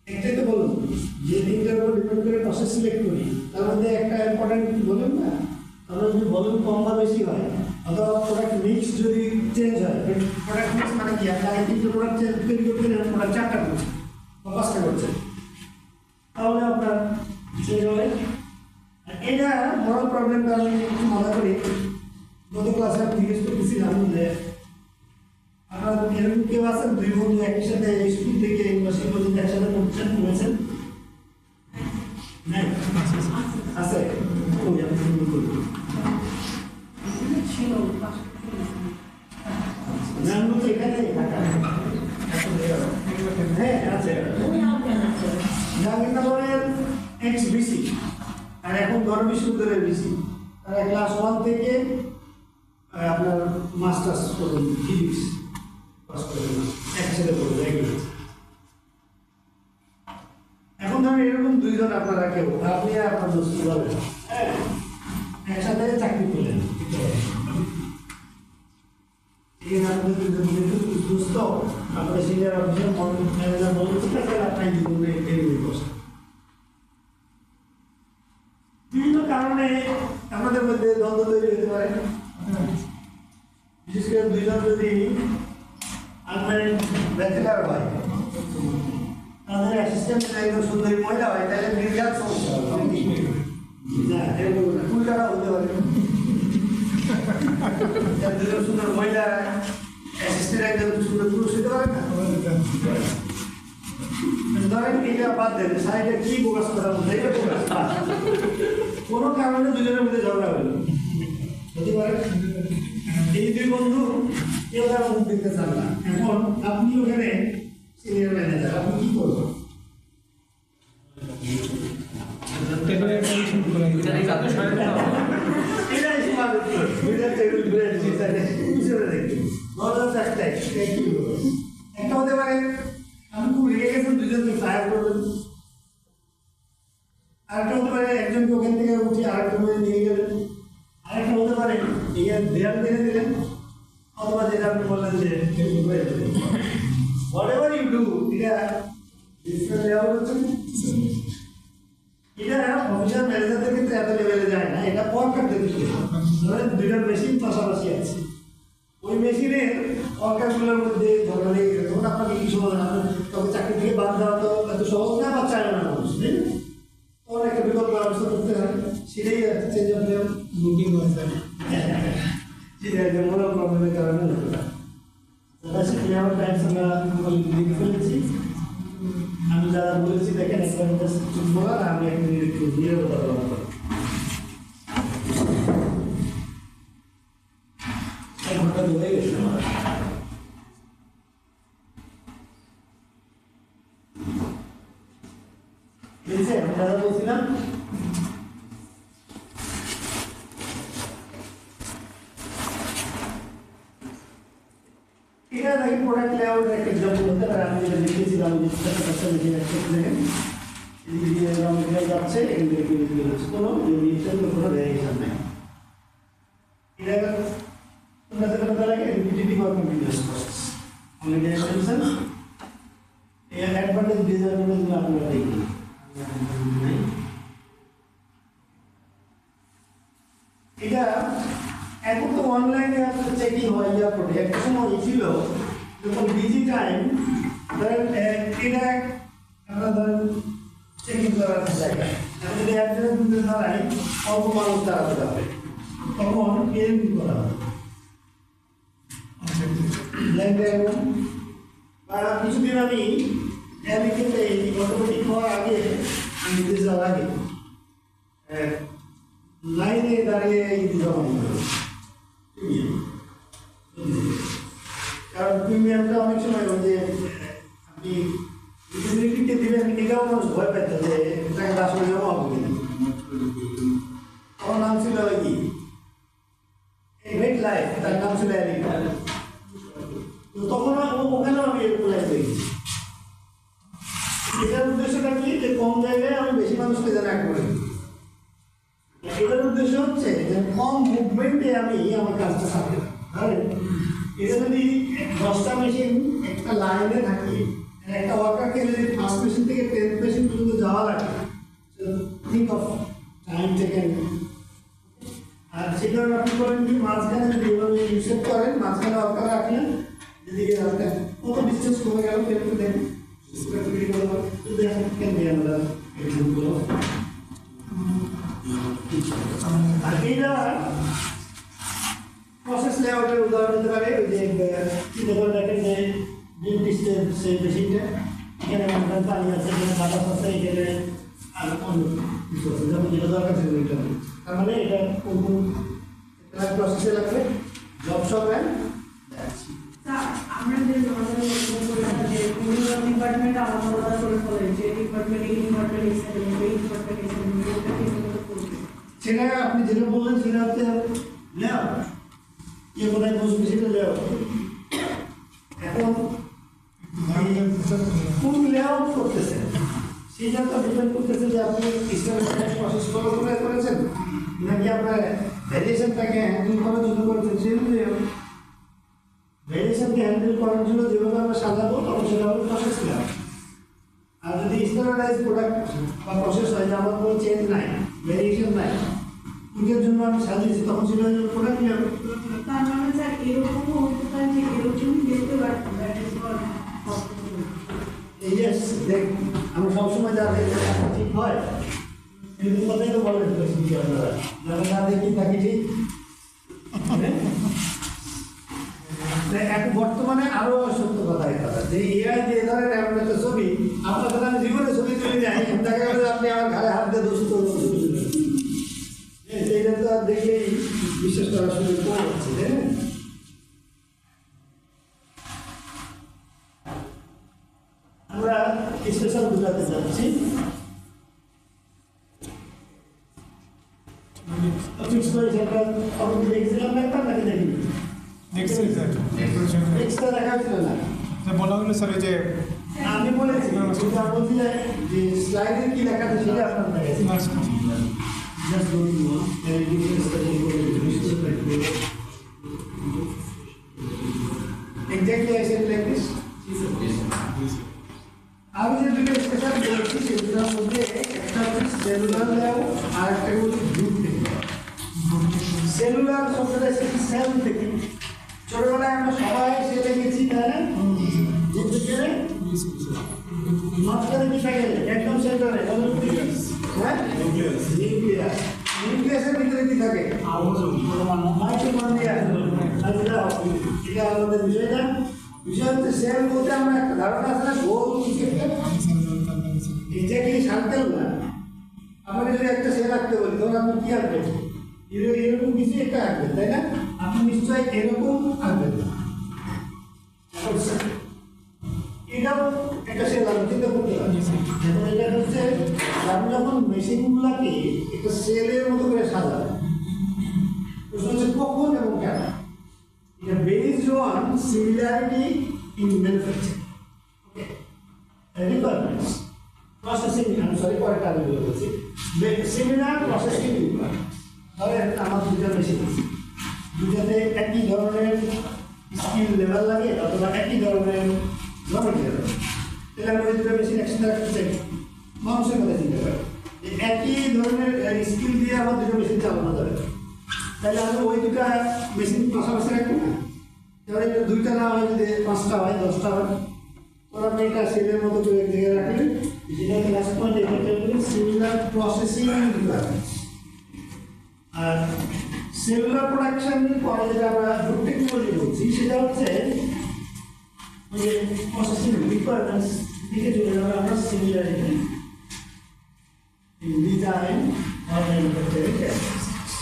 Speaker 1: একটাই তো বলুন, যে তিনটার উপর ডিপেন্ড করে প্রসেস সিলেক্ট করি, তার মধ্যে একটা ইম্পর্টেন্ট বলুন না, আমরা যদি ভলিউম কম বা বেশি হয় অথবা প্রোডাক্ট মিক্স যদি চেঞ্জ হয়, প্রোডাক্ট মিক্স মানে কি আপনি আগে 3টে প্রোডাক্ট চেঞ্জ তৈরি করতে গেলে প্রোডাক্ট 4টা করছে বা 5টা করছে, তাহলে আপনার চেঞ্জ হবে। এটা বড় প্রবলেম। কারণ আমি একটু মনে করি গত ক্লাসে জিজ্ঞেস করতেছিলাম যে আপনার এরকম কেউ আছেন 2 বন্ধু একই সাথে স্কুল থেকে ইউনিভার্সিটি পর্যন্ত একসাথে পড়ছেন? আছে? হ্যাঁ আছে, জাহাঙ্গীরনগরের এক্স-ভিসি আর এখন গড় বিশ্ববিদ্যালয়ের ভিসি, তারা ক্লাস 1 থেকে আপনার মাস্টার্স করবেন ফিজিক্স পাস করবেন, একসাথে করবেন একই। এখন ধরেন এরকম 2 জন আপনারা কেউ, আপনি আর আপনার দোস্ত যাবেন, হ্যাঁ একসাথে চাকরি করলেন, এখানে আপনাদের 2 জন দোস্ত, আপনার সিনিয়র অফিসার ম্যানেজার বলুন ঠিক আছে আপনার জীবনে এই বসে। বিভিন্ন কারণে আমাদের মধ্যে দ্বন্দ্ব তৈরি হতে পারে, বিশেষ করে 2 জন যদি আনম্যারিড ব্যাচেলার হয়, তাদের অ্যাসিস্ট্যান্ট একজন সুন্দরী মহিলা হয়, তাহলে বিরাট সমস্যা হবে না, এরকম না, উল্টাটা হতে পারে। 2 জন সুন্দর মহিলা অ্যাসিস্ট্যান্ট একজন সুন্দর পুরুষ হতে পারে না। ধরেন এটা বাদ দেন, সাইডে কি প্রকাশ করা বলছে, এটা প্রকাশ কোনো কারণে 2 জনের মধ্যে ঝগড়া হলো, হতে পারে। এই 2 বন্ধু কেউ তার মুখ দেখতে চান না, এখন আপনি ওখানে সিনিয়র ম্যানেজার, আপনি কি করবেন? একটা হতে পারে আপনি খুব রেগে গেছেন, 2 জনকে ফায়ার করবেন। আরেকটা হতে পারে একজনকে ওখান থেকে উঠিয়ে আরেকটা মধ্যে নিয়ে গেলেন। আরেকটা হতে পারে দেয়াল টেনে দিলেন, অথবা যেটা আপনি বললেন যে whatever you do, এটা ডিসপ্লে লেআউট হচ্ছে, এটা অফিসার ম্যানেজারদের ক্ষেত্রে এত লেভেলে যায় না, এটা ওয়ার্কারদের ক্ষেত্রে ধরেন দুইটা মেশিন পাশাপাশি আছে, ওই মেশিনের ওয়ার্কারগুলোর মধ্যে ঝগড়া লেগে গেছে, তখন আপনাকে কি সমাধান হবে? তবে চাকরি থেকে বাদ দেওয়া তো এত সহজ না, বা চায় না মানুষ, তাই না? তখন একটা বিকল্প ব্যবস্থা করতে হয়, সেটাই চেঞ্জ অফ বুকিং হয়েছে, সেটা একটা বড় প্রবলেমের কারণে হতে পারে। সেখানে আমার টাইমস আমরা লিখে ফেলেছি, আমি যারা বলেছি দেখেন একবার চুপ বলার, আমি এক মিনিট একটু দিয়ে কথা বলবো। এক ঘন্টা ধরে গেছে আমার। বুঝছে আমি যারা বলছিলাম, এটা নাকি প্রোডাক্ট লেআউটের একটা এক্সাম্পল হতে পারে। আমি যেটা লিখেছিলাম যে একটা লিখে দেখেন, এদিকে রঙে যাচ্ছে, এখান থেকে বেরিয়ে হচ্ছে, কোনো কোনো ভ্যারিয়েশন নেই। এটা তোমরা যেটা কথা লাগে repetitive or continuous process, only dimension এর অ্যাডভান্টেজ ডিসঅ্যাডভান্টেজ গুলো আপনারা দেখুন। এটা এখন তো অনলাইনে আপনার চেকিং হয়, ইয়া করে একটা সময় ছিল যখন বিজি টাইম, ধরেন এটা আপনার ধরেন চেকিং করার জায়গা, এখন যদি একজনের দুধে দাঁড়াই অল্প মানুষ দাঁড়াতে হবে, তখন এরকম করা হবে বা কিছুদিন আমি অ্যালিকেটে অটোমেটিক হওয়ার আগে আমি বিদেশ যাওয়ার আগে লাইনে দাঁড়িয়ে জমা দিতে হবে, কারণ প্রিমিয়ামটা অনেক সময় ওই যে আপনি ইউটিলিটিকে দিবেন, এটাও মানুষ ভয় পেত যে টাকাটা আসলে জমা হবে কিনা। আমার নাম ছিল কি গ্রেট লাইফ, তার নাম ছিল অ্যালিকা, তো তখন ওখানেও আমি এপ্লাই করেছি। এটার উদ্দেশ্যটা কি যে কম জায়গায় আমি বেশি মানুষকে জানা করে, এটার উদ্দেশ্য হচ্ছে যে কম মুভমেন্টে আমি আমার কাজটা সারতে পারি। এটা যদি 10টা মেশিন একটা লাইনে থাকে, একটা ওয়ার্কারকে যদি ফার্স্ট মেশিন থেকে 10th মেশিন পর্যন্ত যাওয়া লাগে, থিঙ্ক অফ টাইম টেকেন। আর সেটা আপনি করেন কি মাঝখানে যদি এভাবে ইনসেট করেন, মাঝখানে ওয়ার্কার রাখলেন, যেদিকে রাখলেন কত ডিস্টেন্স কমে গেল একটু দেখেন, আর এইটা প্রসেস লেআউটের উদাহরণ দিতে পারে। ওই যে দেখেন যে ডেন্টিস্টের সেই মেশিনটা, এখানে পানি আছে, এখানে বাতাস আছে, এখানে আর অন্য কিছু আছে, যেমন যেটা দরকার ছিল ওইটা। তার মানে এটা কোন প্রসেসে লাগবে জব সব
Speaker 2: আমরা যে ডিপার্টমেন্ট আলাদা আলাদা করে ফলে যে ডিপার্টমেন্ট এই ডিপার্টমেন্ট এই
Speaker 1: সেটা আপনি যেটা বললেন সেটা হচ্ছে লেও ইয়ে কোথায় বসবে সেটা লেও। এখন কোন লেআউট করতেছেন সেটা তো ডিপেন্ড করতেছে যে আপনি সিস্টেমের প্রসেস ফলো করে করেছেন নাকি আপনার ভ্যারিয়েশনটাকে হ্যান্ডেল করার জন্য করেছেন। সেই অনুযায়ী ভ্যারিয়েশনকে হ্যান্ডেল করার জন্য যেভাবে আমরা সাজাবো তখন সেটা হবে প্রসেস লেআউট। আর যদি স্ট্যান্ডার্ডাইজ প্রোডাক্ট বা প্রসেস হয় যে আমার কোনো চেঞ্জ নাই, ভ্যারিয়েশন নাই, ওইটার জন্য আমি সাজিয়েছি, তখন সেটা প্রোডাক্ট লেআউট।
Speaker 2: তার মানে স্যার এরকমও হতে পারে যে এরকম দেখতে পারতাম
Speaker 1: ইয়েস, দেখ আমরা সবসময় যা দেখি ঠিক হয় এরকম কথাই তো বলেন কি আপনারা যারা না দেখি থাকি ঠিক। এখন বর্তমানে আরো সত্য কথা এটা যে এআই যে ধরেন এমন একটা ছবি আপনার সাথে আমি জীবনে ছবি তুলে যাই, দেখা গেল আপনি আমার ঘরে হাত দিয়ে দোস্ত এইটা তো আর দেখেই বিশ্বাস করা শুরু করে যাচ্ছে, তাই না? আমরা স্পেশাল দুটাতে যাচ্ছি। ফিক্স করে সেটা আপনি দেখছিলাম একবার নাকি দেখিনি?
Speaker 3: দেখছি স্যার,
Speaker 1: ফিক্সটা দেখা হচ্ছিল না,
Speaker 3: বলা হলো স্যার যে
Speaker 1: আমি বলেছি কিন্তু আমি বলছি যে স্লাইডে কি লেখা আছে সেটা আপনার দেখেছি। Just don't know exactly I said like this. আমি যে দুটো স্পেশাল বলেছি সেগুলোর মধ্যে একটা হচ্ছে সেলুলার লেআউট, আর একটা হচ্ছে গ্রুপ থেকে। সেলুলার শব্দটা এসেছে সেল থেকে। ছোটবেলায় আমরা সবাই সেলে গেছি, তাই না? গ্রুপ থেকে মাঝখানে কি থাকে? একদম সেন্টারে হ্যাঁ, নিউক্লিয়াসের ভিতরে কি থাকে? মাইটোকন্ড্রিয়া। এটা আমাদের বিষয় না। বিষয় হচ্ছে সেল বলতে আমরা একটা ধারণা আছে না, গোল কিছু একটা এক্স্যাক্টলি সার্কেল না। আপনাকে যদি একটা সেল আঁকতে বলি, তখন আপনি কি আঁকবেন? এরকম কিছু একটা আঁকবেন, তাই না? আপনি নিশ্চয়ই এরকম আঁকবেন না। এটাও একটা সেল আমি চিন্তা করতে পারি। এখন এটা হচ্ছে আপনি যখন মেশিনগুলোকে একটা সেলের মতো করে সাজাবেন, প্রশ্ন হচ্ছে কখন এবং কেন? এটা based on similarity in manufacturing, okay, requirements, processing, আমি সরি পরেরটা আমি বলছি, সিমিলার প্রসেসিং রিকোয়ারমেন্টস। ধরেন আমার দুটো মেশিন আছে, দুটাতে একই ধরনের স্কিল লেভেল লাগে অথবা একই ধরনের নলেজ লেভেল, তাহলে আমি ওই দুটো মেশিন একসাথে রাখতে চাই। মানুষের কথা চিন্তা করেন, একই ধরনের স্কিল দিয়ে আমার দুটো মেশিন চালানো যাবে, তাহলে আমি ওই দুটা মেশিন পাশাপাশি রাখবো না। এবার এটা দুইটা না হয়, যদি 5টা হয় 10টা হয়, তখন আপনি এটা সেলের মতো করে এক জায়গায় রাখলেন। যেটাকে লাস্ট পয়েন্ট এটাকে বলি সিমিলার প্রসেসিং রিকোয়ারমেন্টস। আর সেলুলার প্রোডাকশন পরে যেটা আমরা গ্রুপ টেকনোলজি বলছি, সেটা হচ্ছে ওই যে প্রসেসিং রিকোয়ারমেন্টস দিকে চলে যাবে আমরা similarity in design or manufacturing characteristics.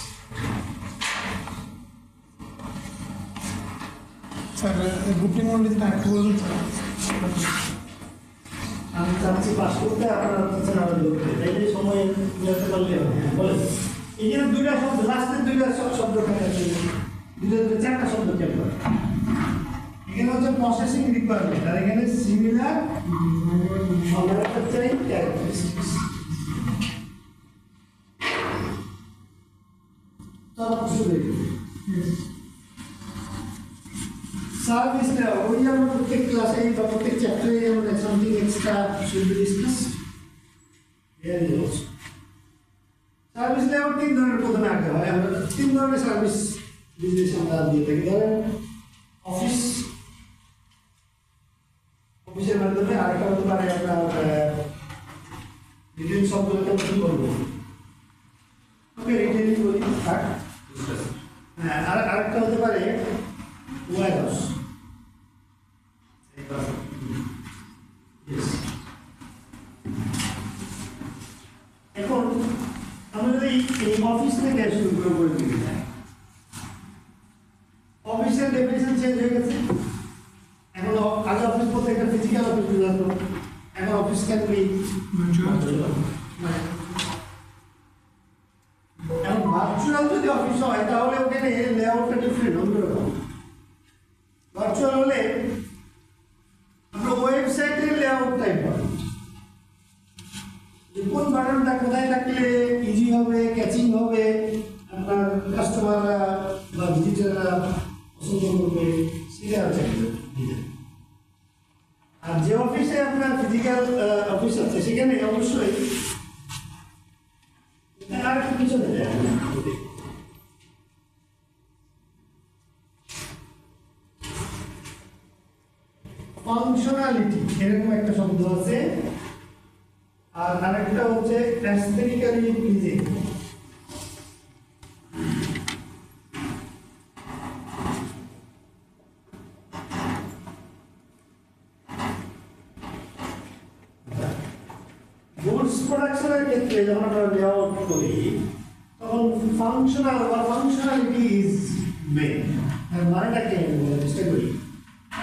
Speaker 3: Sir group টেকনোলজিটা একটু বলুন স্যার।
Speaker 1: আমি চাচ্ছি পাস করতে, আপনারা হচ্ছে আবেদন করতে, তাইলে সময় মিলাতে পারলে হবে। বলেন, এই যে দুইটা শব্দ, লাস্টের দুইটা শব্দ থাকে, দুটো 4টা শব্দ কেন? এখানে হচ্ছে প্রসেসিং রিকোয়ারমেন্ট, আর এখানে similar manufacturing characteristics. Service layout, ওই আমরা প্রত্যেক ক্লাসে বা প্রত্যেক চ্যাপ্টারে আমরা something extra should be discussed here is also. Service layout 3 ধরনের প্রথমে আঁকতে হয়। আমরা 3 ধরনের সার্ভিস বিজনেস আমরা দিয়ে থাকি। ধরেন অফিসের মাধ্যমে, আরেকটা হতে পারে আপনার রিটেল শব্দটা কি বলবো, ওকে রিটেলিং বলি। হ্যাঁ, আরেকটা হতে পারে ওয়্যার হাউস। এখন আমি যদি এই অফিস থেকে শুরু করে দিই, অফিসের ডেফিনিশন চেঞ্জ হয়ে গেছে। এখন আগে অফিস বলতে একটা ফিজিক্যাল অফিস বুঝাতো, এখন অফিস ক্যান বি এখন ভার্চুয়াল। যদি অফিস হয় তাহলে ওখানে লেআউটটা ডিফারেন্ট, অন্যরকম। ভার্চুয়াল হলে আমরা ওয়েবসাইটের লেআউটটাই পাবো, কোন বাটনটা কোথায় রাখলে ইজি হবে, ক্যাচিং হবে, আপনার কাস্টমাররা বা ভিজিটাররা পছন্দ করবে, সেটা হচ্ছে। আর যে অফিসে আপনার ফিজিক্যাল অফিস আছে, সেখানে অবশ্যই আর একটু পিছনে যায়, ফাংশনালিটি এরকম একটা শব্দ আছে, আর আরেকটা হচ্ছে অ্যাস্থেটিক্যালি প্লিজিং। গুডস প্রোডাকশনের ক্ষেত্রে যখন আমরা লেআউট করি, তখন ফাংশনাল বা ফাংশনালিটি ইজ মেইন। মানেটাকে আমি বলার চেষ্টা করি।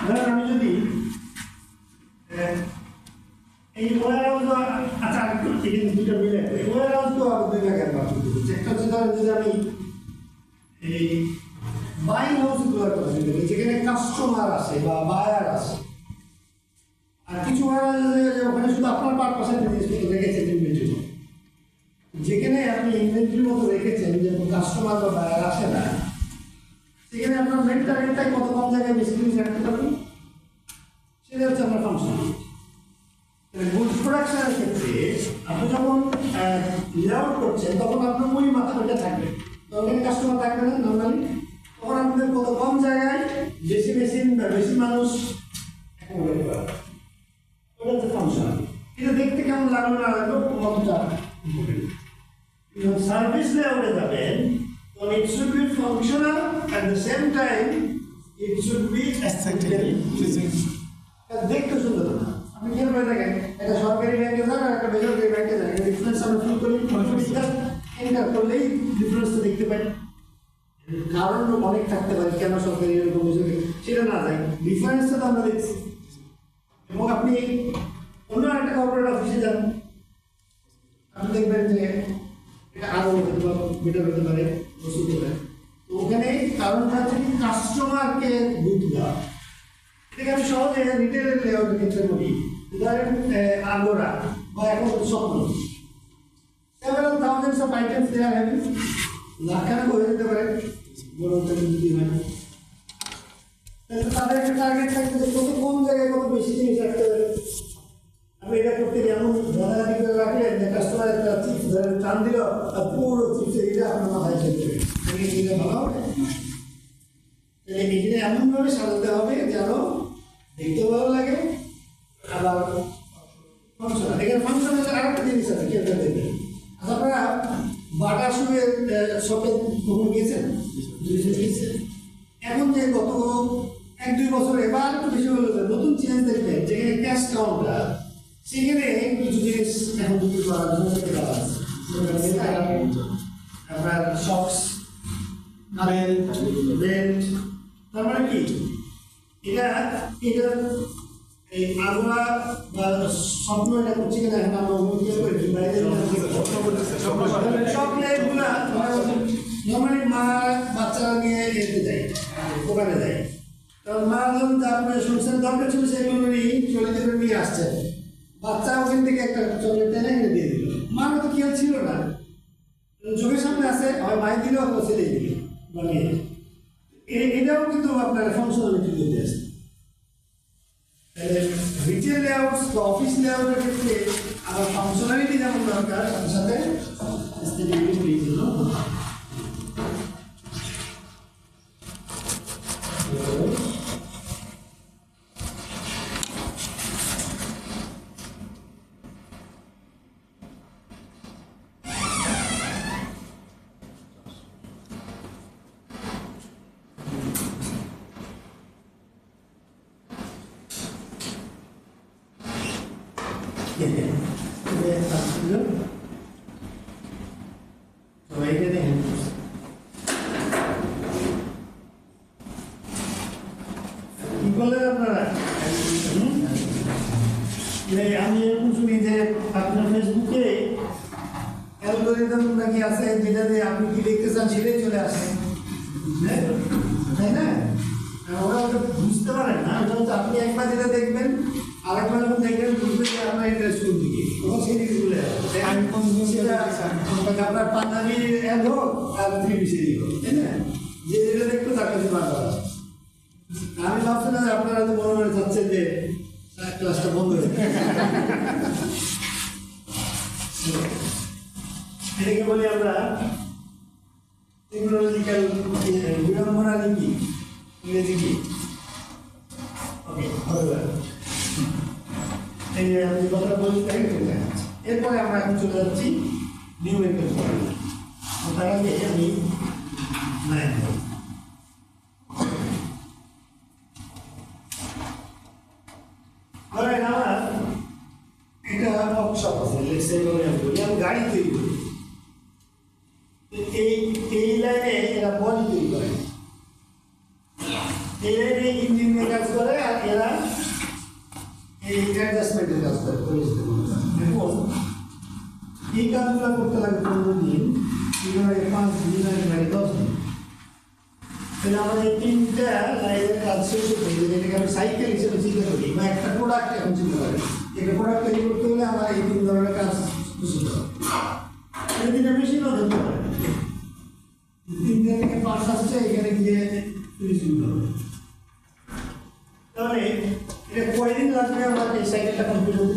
Speaker 1: ধরেন আমি যদি এই ওয়্যার হাউস, আচ্ছা কিন্তু দুটো মিলে ওয়্যার হাউস তো আবার 2 ভাগে ভাগ করতে। একটা হচ্ছে ধরেন যদি আমি এই বাইং হাউসগুলোর কথা বলি, যেখানে কাস্টমার আসে বা বায়ার আসে, আর কিছু ওয়্যার হাউস ওখানে শুধু আপনার পারপাসে জিনিসপত্র রেখেছেন ইনভেন্টরি, যেখানে আপনি ইনভেন্টরি মতো রেখেছেন যে কাস্টমার বা বায়ার আসে না, সেখানে আপনার মেন্টালিটাই কত কম জায়গায় বেশি জিনিস রাখতে পারবেন, সেটা হচ্ছে আপনার ফাংশন। গুডস প্রোডাকশনের ক্ষেত্রে আপনি যখন লেআউট করছেন তখন আপনার ওই মাথা ওইটা থাকবে, তখন কাস্টমার থাকবে না নর্মালি, তখন আপনাদের কত কম জায়গায় বেশি মেশিন বা বেশি মানুষ অ্যাকোমোডেট করা, ওটা হচ্ছে ফাংশন। এটা দেখতে কেমন লাগলো না লাগলো কতটা সার্ভিস লেআউটে যাবেন, তখন it should be functional at the same time it should be
Speaker 3: Aesthetically pleasing.
Speaker 1: দেখতে সুন্দর না। আপনি খেয়াল করে দেখেন, একটা সরকারি ব্যাংকে যান আর একটা বেসরকারি ব্যাংকে যান, এটা ডিফারেন্স আমরা ফিল করি, এন্টার করলেই ডিফারেন্সটা দেখতে পাই। কারণ অনেক থাকতে পারে কেন সরকারি এরকম বেসরকারি, সেটা না যায়, ডিফারেন্সটা তো আমরা দেখছি। এবং আপনি অন্য একটা কর্পোরেট অফিসে যান, আপনি দেখবেন যে এটা আরও বেটার হতে পারে, ওষুধ হতে পারে। তো ওখানে কারণটা হচ্ছে কি কাস্টমারকে গুরুত্ব দেওয়া। এটাকে আমি সহজে রিটেলের লেআউটের ক্ষেত্রে বলি, ধরেন আলোরা বা এখন স্বপ্ন, several thousands of items they are having, লাখখানেক হয়ে যেতে পারে বড় যদি হয়। তাদের একটা টার্গেট থাকবে যে কত কম জায়গায় কত বেশি জিনিস রাখতে পারে। আপনি এটা করতে গিয়ে এমন গাদাগাদি করে রাখলেন যে কাস্টমার একটা চিপস ধরে টান দিল আর পুরো চিপস এটা আপনার মাথায় চলতে হবে, এটা ভালো হবে। তাহলে এখানে এমনভাবে সাজাতে হবে যেন দেখতেও ভালো লাগে, আবার ফাংশনাল। এখানে ফাংশনাল আরেকটা জিনিস আছে, কেউ দেখবেন আপনারা বাটা শুয়ের শপে কখন গিয়েছেন? এখন যে গত 1-2 বছর এবার একটু বেশি হলো, নতুন চেঞ্জ দেখবেন যেখানে ক্যাশ কাউন্টার, সেখানে কিছু জিনিস এখন বিক্রি করার জন্য আপনার সক্স, বেল্ট, তার মানে কি এটা এই আমরা বা স্বপ্ন এটা করছি কিনা এখন আমরা অনুমতি করি বাইরে চকলেট গুলা নর্মালি মা বাচ্চারা নিয়ে যেতে যায়, দোকানে যায়, কারণ মা ধরুন আপনার সংসারের দরকার ছিল সেগুলো নিয়ে চলে যাবে নিয়ে আসছেন, বাচ্চা ওখান থেকে একটা চকলেট টেনে এনে দিয়ে দিল, মারও তো খেয়াল ছিল না, চোখের সামনে আসে হয় মাই দিল অথবা ছেড়ে দিল বানিয়ে। এটাও কিন্তু আপনার ফাংশনালিটি দিতে আসে। রিটেল লেআউটস বা অফিস লেআউটের ক্ষেত্রে আমার ফাংশনালিটি যেমন দরকার, সাথে সাথে এস্থেটিক জন্য আমি এরকম শুনি যে আপনার ফেসবুকে অ্যালগরিদম নাকি আছে যেটাতে আপনি কি দেখতে চান সেটাই চলে আসে, তাই না? ওরা ওটা বুঝতে পারেন না, ওটা হচ্ছে আপনি একবার যেটা দেখবেন আরেকবার যখন দেখবেন বুঝবেন যে আপনার ইন্টারেস্ট কোন দিকে, তখন সেই দিকে চলে আসবে। আপনার পাঞ্জাবি অ্যাড হোক আর 3 হোক, তাই না? যে যেটা দেখতো তার কাছে বারবার। আমি ভাবছি না যে আপনারা তো মনে মনে চাচ্ছেন যে ক্লাসটা বন্ধ হয়ে যায়। এটাকে বলি আমরা টেকনোলজিক্যাল বিড়ম্বনা কি, ইংরেজি কি? ওকে, এই আমি কথাটা বলি তাই এরপরে আমরা এখন চলে যাচ্ছি নিউমেরিক্যাল ফর্মুলা। তার আগে আমি ধরেন আমার এটা ওয়ার্কশপ আছে, আমি গাড়ি তৈরি করি, এই লাইনে এরা বডি তৈরি করে, এই লাইনে ইঞ্জিন নিয়ে কাজ করে, আর এরা এই অ্যাডজাস্টমেন্টের কাজ করে। এই কাজগুলো করতে লাগে 15 দিন, 5 দিন আর 10 দিন। তাহলে আমাদের 3টা লাইনের কাজ শেষ হতে হবে, যেটাকে আমি সাইকেল হিসেবে চিন্তা করি, বা একটা প্রোডাক্ট এখন চিন্তা করি। একটা প্রোডাক্ট তৈরি করতে হলে আমার এই 3 ধরনের কাজ বুঝতে হবে। এদিকে মেশিনও ধরতে পারে, 3 থেকে 5 আসছে, এখানে গিয়ে ফিনিশিং হবে। তাহলে এটা কয়দিন লাগবে আমার এই সাইকেলটা কমপ্লিট হতে?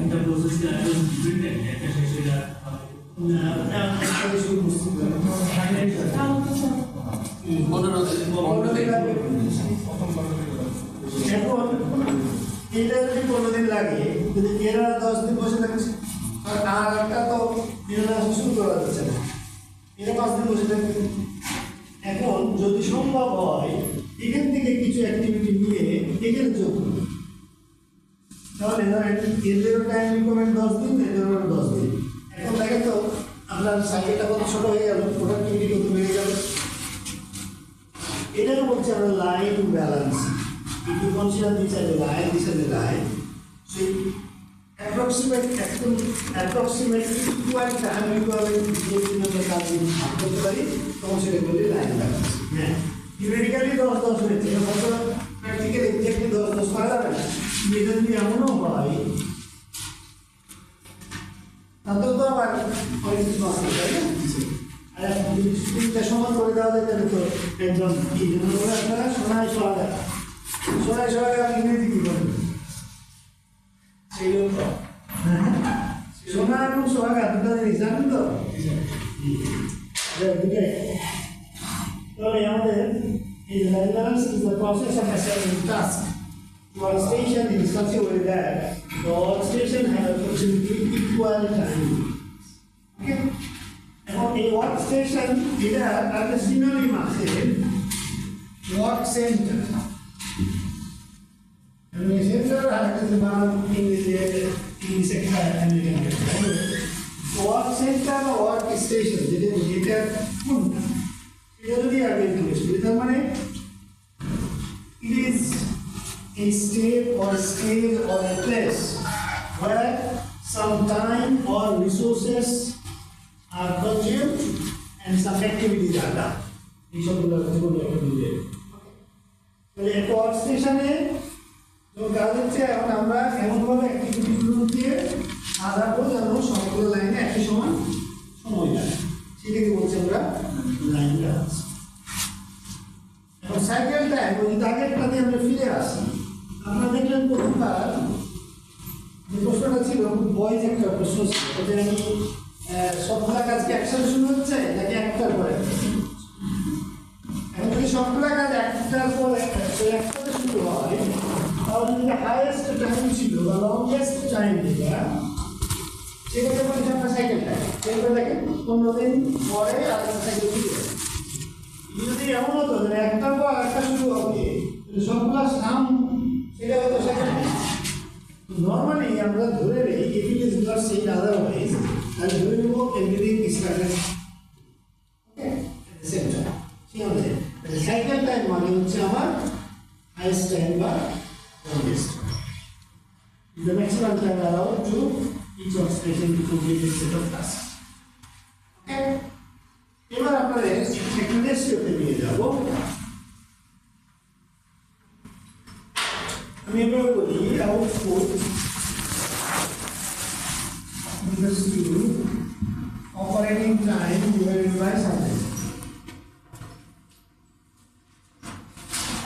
Speaker 4: একটা প্রসেসে আগে ডিপেন্ডেন্ট একটা শেষ হয়ে যায়
Speaker 2: তাও তো স্যার
Speaker 4: 15 দিন
Speaker 1: লাগবে। এখন এটা যদি 15 দিন লাগে, যদি এরা 10 দিন বসে থাকছে, আর একটা তো এরা শুরু করা যাচ্ছে না, এরা 5 দিন বসে থাকবে। এখন যদি সম্ভব হয় এখান থেকে কিছু অ্যাক্টিভিটি নিয়ে এখানে যোগ করুন, তাহলে ধরেন এদেরও টাইম রিকোয়ারমেন্ট 10 দিন, এদেরও 10 দিন। এখন দেখেন তো আপনার সাইকেলটা কত ছোট হয়ে গেল, প্রোডাক্টিভিটি কত বেড়ে গেল। এটাকে বলছে আমরা line balance. If you consider this as a line, this as a line, so approximate equal time requirement যদি আমরা কাজ করতে পারি তখন সেটা বলি লাইন ব্যালেন্স। হ্যাঁ, থিওরিটিক্যালি 10-10 হয়েছে, হয়তো প্র্যাকটিক্যালি এক্স্যাক্টলি 10-10 করা যাবে না। এটা যদি এমনও হয় তাতেও তো আবার অনেক কিছু নষ্ট হয় না। আর যদি স্ক্রিনটা সমান করে দেওয়া যায় তাহলে তো একদম কি জন্য আপনারা সোনায় সোহাগা ইংরেজি কি বলবেন? সোনা এবং সোহাগা দুটো জিনিস জানেন তো? তাহলে আমাদের এই line balance is the process of assigning task to a station in such a way that the all station have approximately equal time. Okay? এখন এই ওয়ার্ক স্টেশন এটা একটা সিনোনিম আছে ওয়ার্ক সেন্টার। আমি সেন্টার আর একটা বানান ইংলিশে খায় আমেরিকান ওয়ার্ক সেন্টার বা ওয়ার্ক স্টেশন যেটা কোনটা এটা যদি আগে জিজ্ঞেস করি তার মানে it is a state or scale or a place where some time or resources are consumed and some activities are done. এই সবগুলো একটা মিলে তাহলে একটা ওয়ার্ক স্টেশনে যখন কাজ হচ্ছে এখন আমরা এমনভাবে অ্যাক্টিভিটিগুলো দিয়ে সাজাবো যেন সবগুলো লাইনে একই সমান সময় লাগে, সেটাকে বলছি আমরা লাইন ব্যালেন্স। এখন সাইকেল টাইম ওই আগেরটাতে আমরা ফিরে আসি। আপনারা দেখলেন প্রথমবার যে প্রশ্নটা ছিল বয়েজ একটা প্রশ্ন ছিল যে আমি সবগুলা কাজকে একসাথে শুরু হচ্ছে নাকি একটার পরে। এখন যদি সবগুলা কাজ একটার পরে একসাথে শুরু হয় তাহলে যদি হাইয়েস্ট টাইম ছিল বা লংগেস্ট টাইম যেটা সেটাকে বলছে আপনার সাইকেল টাইম। সেগুলো দেখেন 15 দিন পরে আর সাইকেল ফিরে যদি এমন হতো যে একটার পর একটা শুরু হবে সবগুলা সাম সেটা হতো সাইকেল টাইম। নর্মালি আমরা ধরে নিই if it is not seen otherwise তাহলে ধরে নেব everything is started okay at the same time। ঠিক আছে, সাইকেল টাইম মানে হচ্ছে আমার হাইয়েস্ট টাইম বা longest the maximum time allowed to each workstation to complete a set of tasks. Okay, এবার আপনাদের একটা রেশিওতে নিয়ে যাব। আমি এবার বলি output equals to operating time divided by something.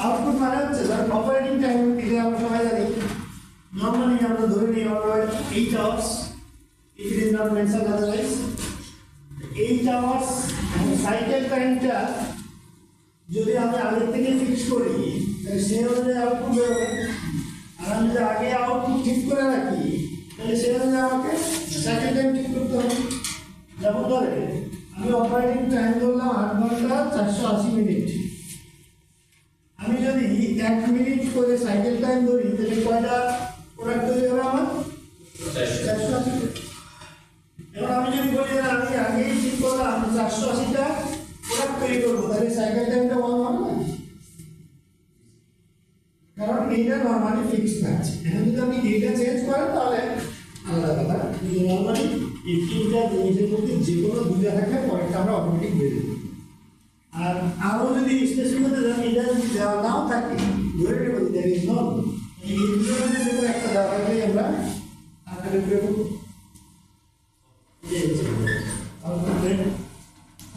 Speaker 1: Output মানে হচ্ছে ধর অপারেটিং টাইম এটা আমরা সবাই জানি নর্মালি আমরা ধরে নিই আমরা 8 hours if it is not mentioned otherwise 8 hours cycle টাইমটা যদি আমি আগে থেকে ফিক্স করি তাহলে সেই অনুযায়ী আউটপুট বেরোবে। আর আমি যদি আগে আউটপুট ঠিক করে রাখি তাহলে সেই অনুযায়ী আমাকে সাইকেল টাইম ঠিক করতে হবে। যেমন ধরে আমি অপারেটিং টাইম ধরলাম 8 ঘন্টা 480 মিনিট। আমি যদি 1 মিনিট করে সাইকেল টাইম ধরি তাহলে কয়টা প্রোডাক্ট তৈরি হবে আমার 480। এবার আমি যদি বলি যে আমি আগেই ঠিক করলাম 480টা প্রোডাক্ট তৈরি করবো তাহলে সাইকেল টাইমটা 1 হবে না, কারণ এইটা নর্মালি ফিক্সড থাকছে। এখন যদি আপনি এইটা চেঞ্জ করেন তাহলে আলাদা কথা, কিন্তু নর্মালি এই তিনটা জিনিসের মধ্যে যে কোনো দুইটা থাকলে পরেরটা আমরা অটোমেটিক বের করি। আর আরও যদি স্পেসিফিক এটা যদি দেওয়া নাও থাকে ধরে নেব দ্যাট ইজ নট এই দুটোর মধ্যে যে কোনো একটা দেওয়া থাকলেই আমরা আকারে বের করব।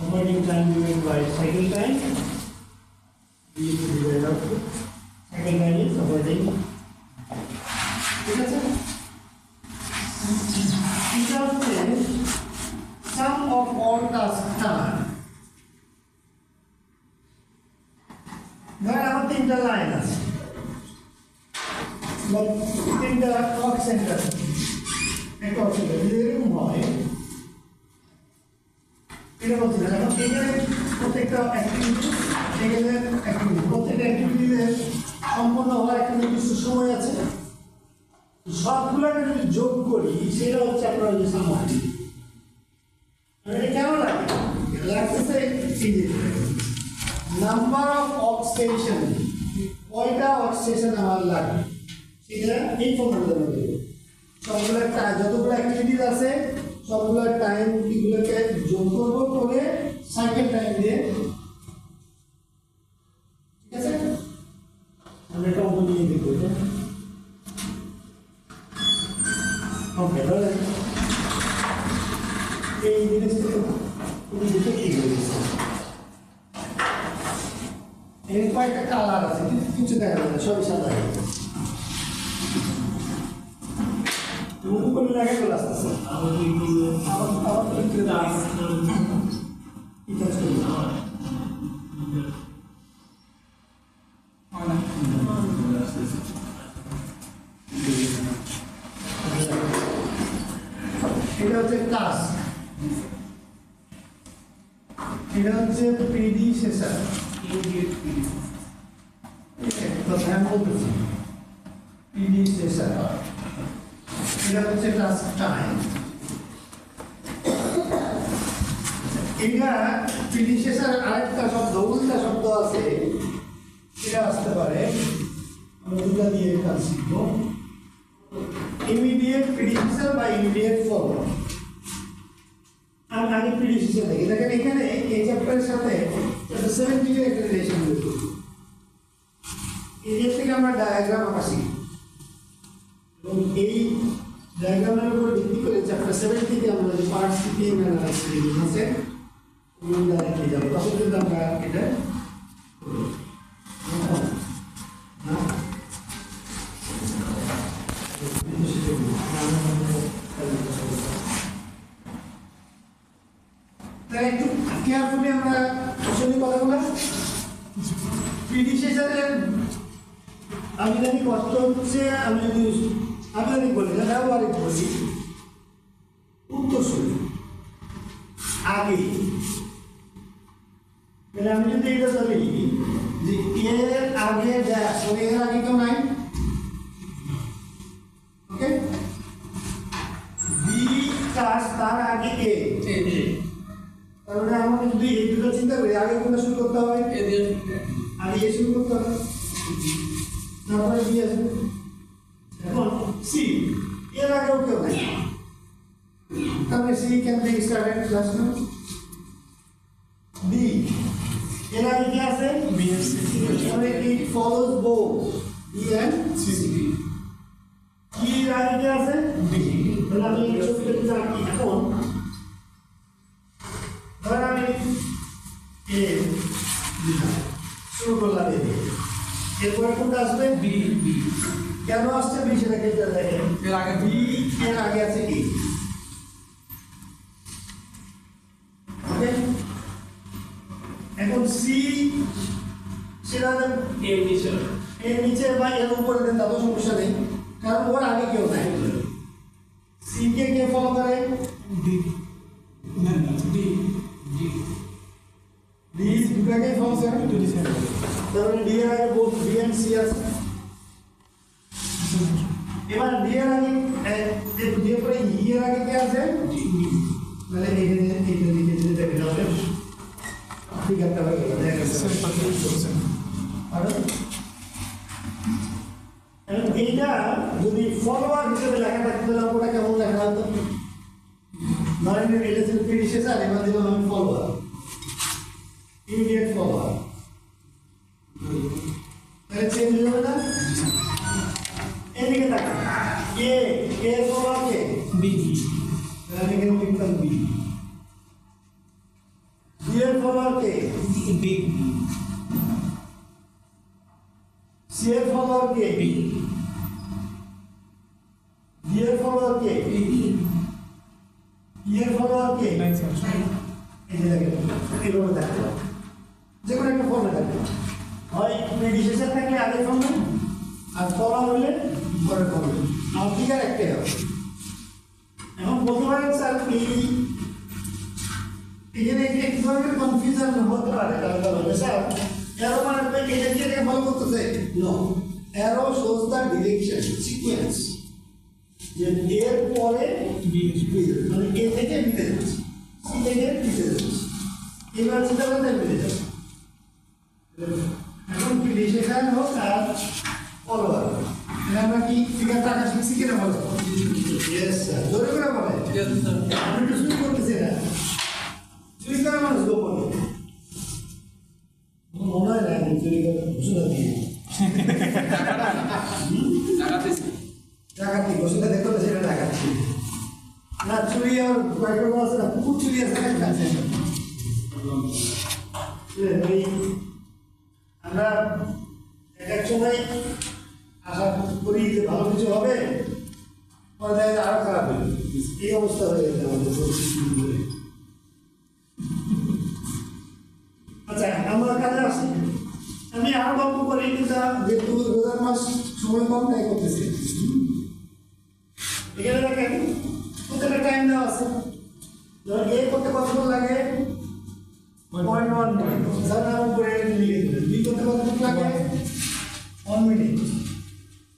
Speaker 1: Operating time divided by cycle time. We need to divide output. Cycle time is operating of all task time. ধরেন আমার 3টা লাইন আছে বা 3টা ওয়ার্ক সেন্টার আছে একটা ওয়ার্ক সেন্টার যদি এরকম হয় এটা বলছি না এখন এখানে প্রত্যেকটা অ্যাক্টিভিটি এখানে অ্যাক্টিভিটি প্রত্যেকটা অ্যাক্টিভিটিতে সম্পন্ন হওয়ার একটা নির্দিষ্ট সময় আছে সবগুলোকে যদি যোগ করি সেটা হচ্ছে আপনার যে সামগ্রী এটা কেন লাগে লাগতেছে নাম্বার অফ ওয়ার্কস্টেশন কয়টা ওয়ার্কস্টেশন আমার লাগে সেটা এই ফর্মুলা দেবো সবগুলো যতগুলো অ্যাক্টিভিটিস আছে সবগুলো টাইম এগুলোকে যোগ করবো করে সাইকেল টাইম দিয়ে ঠিক আছে আমরা এটা অঙ্ক নিয়ে দেখবো এটা ওকে তাহলে এই জিনিসটা তুমি দেখে কি বলছো এর কয়েকটা কালার আছে কিন্তু কিছু দেখা যায় না সবই সাদা উপরে লাগে চলে আসতেছে আবার একটু এটা হচ্ছে টাস্ক এটা হচ্ছে প্রিডিসেসর প্রিডিসেসর এটা হচ্ছে টাস্ক টাইম এটা প্রিডিসেসর আরেকটা শব্দ উল্টা শব্দ আছে এটা আসতে পারে আমরা দুটা দিয়ে কাজ শিখবো ইমিডিয়েট প্রিডিসেসর বা ইমিডিয়েট ফলোয়ার আগে প্রিডিসেসর দেখি দেখেন এখানে এই চ্যাপ্টারের সাথে 70 এর একটা রিলেশন রয়েছে এই থেকে আমরা ডায়াগ্রাম আঁকা শিখি এবং এই ডায়াগ্রামের উপর ভিত্তি করে চ্যাপ্টার 70 তে আমরা যে পার্ট সিপিএম অ্যানালাইসিস আছে ওই ডাইরেক্টলি যাব তখন কিন্তু আমরা এটা একটু কেয়ারফুলি আমরা শুনি কথাগুলো প্রিডিসেসরের আবিধানিক অর্থ হচ্ছে আমি যদি আবিধানিক বলি না ব্যবহারিক বলি উত্তরসূরি আগে মানে আমি যদি এটা বলি যে এর আগে ড্যাশ মানে এর আগে কেউ নাই ওকে বি কাজ তার আগে এ তাহলে আমরা যদি এই দুটো চিন্তা করি আগে কোনটা শুরু করতে হবে আগে এ শুরু করতে হবে তারপরে বি আসবে এখন সি এর আগেও কেউ নাই তাহলে C can be started class no B এর আগে কি আছে বি এন্ড সি তাহলে it follows both B and C কি এর আগে কি আছে বি তাহলে আমি এই ছবিটা রাখি এখন ধর আমি এ শুরু করলাম এরপরে কোনটা আসবে বি বি কেন আসছে বি সেটা কেটে দেখেন এর আগে বি এর আগে আছে এ ওকে এখন সি সেটা এর নিচে বা এর উপরে দেন তাতে সমস্যা নেই কারণ ওর আগে কেউ নাই সি কে ফলো করে ডি না ডি ডি ডি দুটাকে ফলো করে টু ডি তাহলে ডি এর আগে both বি এন্ড সি আছে এবার ডি এর আগে ডি এর পরে ই এর আগে কি আছে মানে এখানে এটা লিখে দিতে হবে ঠিক আছে হয়ে গেল দেখা গেছে আর এইটা যদি ফলোয়ার হিসেবে লেখা থাকতো তাহলে ওটা কেমন লেখা হতো ধরেন এটা ছিল প্রিডিসেসর এবার দিলাম আমি ফলোয়ার ইমিডিয়েট ফলোয়ার তাহলে চেঞ্জ হবে না এদিকে তাকান এ এর ফলোয়ার কে বি তাহলে এখানে লিখতাম বি বি এর ফলোয়ার কে বি সি এর ফলোয়ার কে বি ডি এর ফলোয়ার কে বি ই এর ফলোয়ার কে এভাবে থাকতে হবে, যে কোনো একটা ফর্মে থাকতে হবে, হয় প্রিডিসেসর থাকলে আগে ফর্মে, আর ফলা হলে পরের ফর্মে, আর ফিগার একটাই হবে। এখন বলতে পারেন স্যার এখানে এক ধরনের কনফিউশন হতে পারে, কারণ স্যার অ্যারো মানে এটা কি এটাকে ফলো করতেছে? No, arrow shows the direction sequence, যে এর পরে মানে এ থেকে বিতে যাচ্ছে, সি থেকে বিতে যাচ্ছে, এবার চিন্তা করতে বিতে যাচ্ছে। এখন প্রিডিসেশন হোক আর ফলোয়ার, আমরা কি ফিগারটা আঁকা শিখছি কিনা বলো? ইয়েস স্যার, জোরে করে বলে। আমি তো শুরু করতেছি না, চুরি করা মানুষ গোপন মনে হয় না, চুরি করে ঘোষণা দিয়ে ডাকাতি ঘোষণা দেখো না, সেটা ডাকাতি না, চুরি আর মাইক্রোফোন আছে না, কুকুর চুরি আছে না, ওই আমরা এক সময় আশা করি যে ভালো কিছু হবে, পরে আরো খারাপ হবে, এই অবস্থা হয়ে গেছে আমাদের। আচ্ছা, আমরা কাজে আসি, আমি আরো গল্প করি, কিন্তু যেহেতু রোজার মাস সময় কম তাই করতেছি। এখানে দেখেন প্রত্যেকটা টাইম দেওয়া আছে, ধর এ করতে কতক্ষণ লাগে 0.1 মিনিট, স্যার আমার করে লিখে দিলেন। বি করতে কতক্ষণ লাগে 1 মিনিট,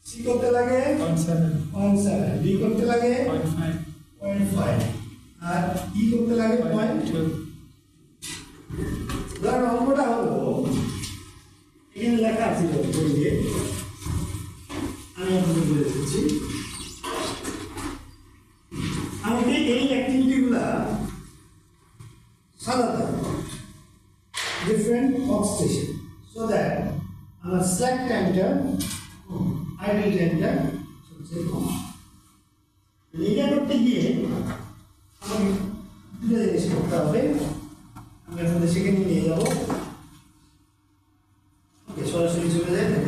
Speaker 1: সি করতে লাগে 0.7, ডি করতে লাগে 0.5, আর ই করতে লাগে 0.2। ধরেন অঙ্কটা হলো এখানে লেখা আছে, বইয়ে আমি আপনাদের বলে দিচ্ছি। আমাকে এই অ্যাক্টিভিটিগুলা সাজাতে হবে different work station, so that আমার স্ল্যাক টাইমটা আইডল টাইমটা সবচেয়ে কম। এটা করতে গিয়ে আমাকে দুটো জিনিস করতে হবে, আমি আপনাদের সেখানে নিয়ে যাবো। ওকে, সরাসরি চলে যায় না,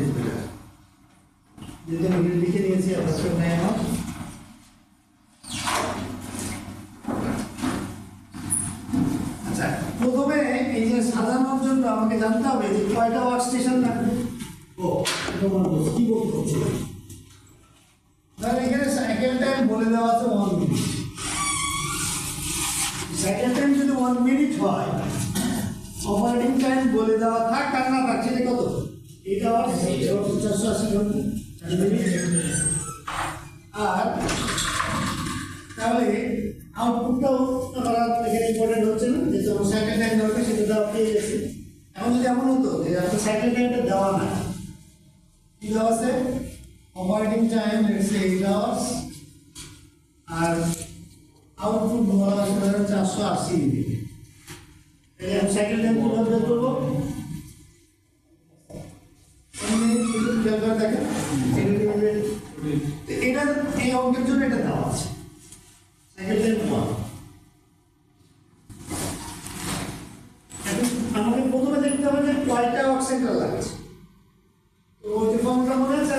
Speaker 1: যেহেতু আমি লিখে নিয়েছি আপনার নাই আমার। আচ্ছা, প্রথমে এই যে সাজানোর জন্য আমাকে জানতে হবে যে কয়টা ওয়ার্ক স্টেশন লাগবে। ও কি বলতে হচ্ছে, তাহলে এখানে সাইকেল টাইম বলে দেওয়া আছে 1 মিনিট। সাইকেল টাইম যদি 1 মিনিট হয়, অপারেটিং টাইম বলে দেওয়া থাক আর না থাক, সেটা কত? এটা 480 ঘন্টা। আর তাহলে আউটপুটটাও আমরা এখানে ইম্পর্টেন্ট হচ্ছে না, যে তোমার সাইকেল টাইম দরকার সেটা দেওয়া পেয়ে গেছে। এখন যদি এমন হতো যে আপনার সাইকেল টাইমটা দেওয়া না, কি দেওয়া আছে? অপারেটিং টাইম 8 আওয়ার্স, আর আউটপুট বলা আছে 480 মিনিট। তাহলে আমি সাইকেল টাইম কিভাবে বের করবো? এটা এই অঙ্কের জন্য এটা দেওয়া আছে, সাইকেল টাইম 1। এখন আমাকে প্রথমে দেখতে হবে যে কয়টা ওয়ার্ক সেন্টার লাগছে। তো ওই ফর্মুলা মনে আছে,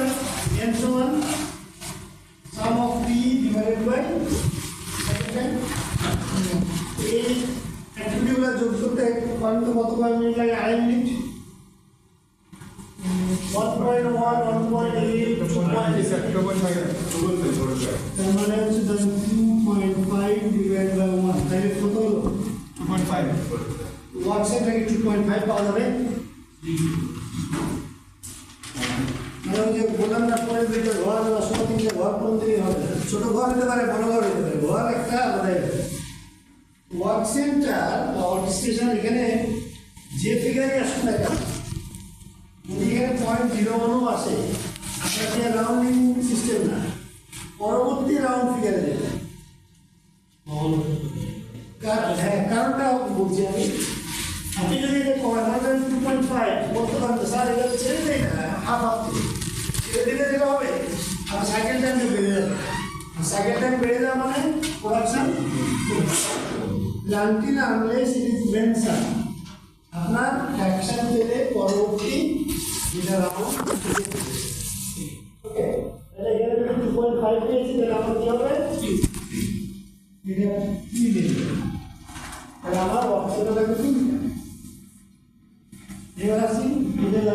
Speaker 1: n সমান sum of p divided by cycle time. এই অ্যাক্টিভিটিগুলো যোগ করতে কত মিনিট লাগে? 2.5 মিনিট। 1.1, 1.8, 2.5, তার মানে হচ্ছে 2.5 ডিভাইড বাই 1, তাহলে কত হলো? 2.5। ওয়ার্ক সেন্টার 2.5 পাওয়া যাবে। মানে ওই যে বললাম না, পরে দুইটা ঘর বা 3টা ঘর কোন দিকে হবে, ছোট ঘর হতে পারে, বড় ঘর হতে পারে, ঘর একটা আলাদা। ওয়ার্ক সেন্টার বা ওয়ার্ক স্টেশন এখানে যে ফিগারই আসুন না কেন, যদি এখানে 0.01 আসে, আপনার যে রাউন্ডিং সিস্টেম না, পরবর্তী রাউন্ড ফিগারে দেবে। হ্যাঁ, কারণটা বলছি আমি, আপনি যদি এটা করেন 2.5 বলতে পারেন, স্যার এটা ছেড়ে দেয় না, হাফ ছেড়ে দিলে যেটা হবে, আর সাইকেল টাইমটা বেড়ে যাবে। সাইকেল টাইম বেড়ে যাওয়া মানে production until unless it is mention, আপনার অ্যাকশন পেলে পরবর্তী যেটা রাউন্ড। ওকে, তাহলে এখানে যদি 2.5 পেয়েছি, তাহলে আমার কি হবে? এটা 3 দেবে, তাহলে আমার অপশনটা থাকবে 3।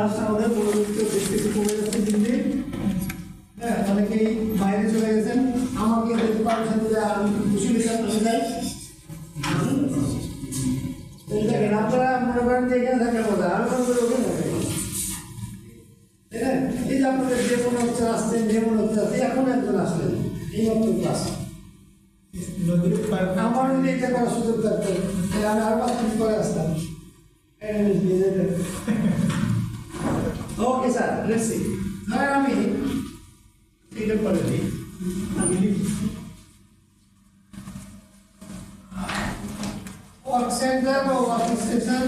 Speaker 1: লাস্ট আমাদের মনোযুক্ত বেশ কিছু কমে যাচ্ছে দিন দিন। হ্যাঁ, অনেকেই বাইরে চলে গেছেন, আমাকে দেখতে পারছেন যে আমি খুশি হয়েছিলাম চলে যাই। দেখেন আপনারা মনে করেন যে এখানে থাকলে মজা, আমি মনে করি ওখানে থাকে। হ্যাঁ, এই যে আপনাদের যে মনে হচ্ছে আসছেন, যে মনে হচ্ছে আসছে, এখন একজন আসলেন এই মাত্র ক্লাস।
Speaker 3: নদীর পার
Speaker 1: আমার যদি এটা করার সুযোগ থাকতো তাহলে আমি আরো 5 মিনিট পরে আসতাম। Okay sir, let's see. ধরেন আমি এটা করে দিই, আমি লিখি ওয়ার্ক সেন্টার বা ওয়ার্ক স্টেশন,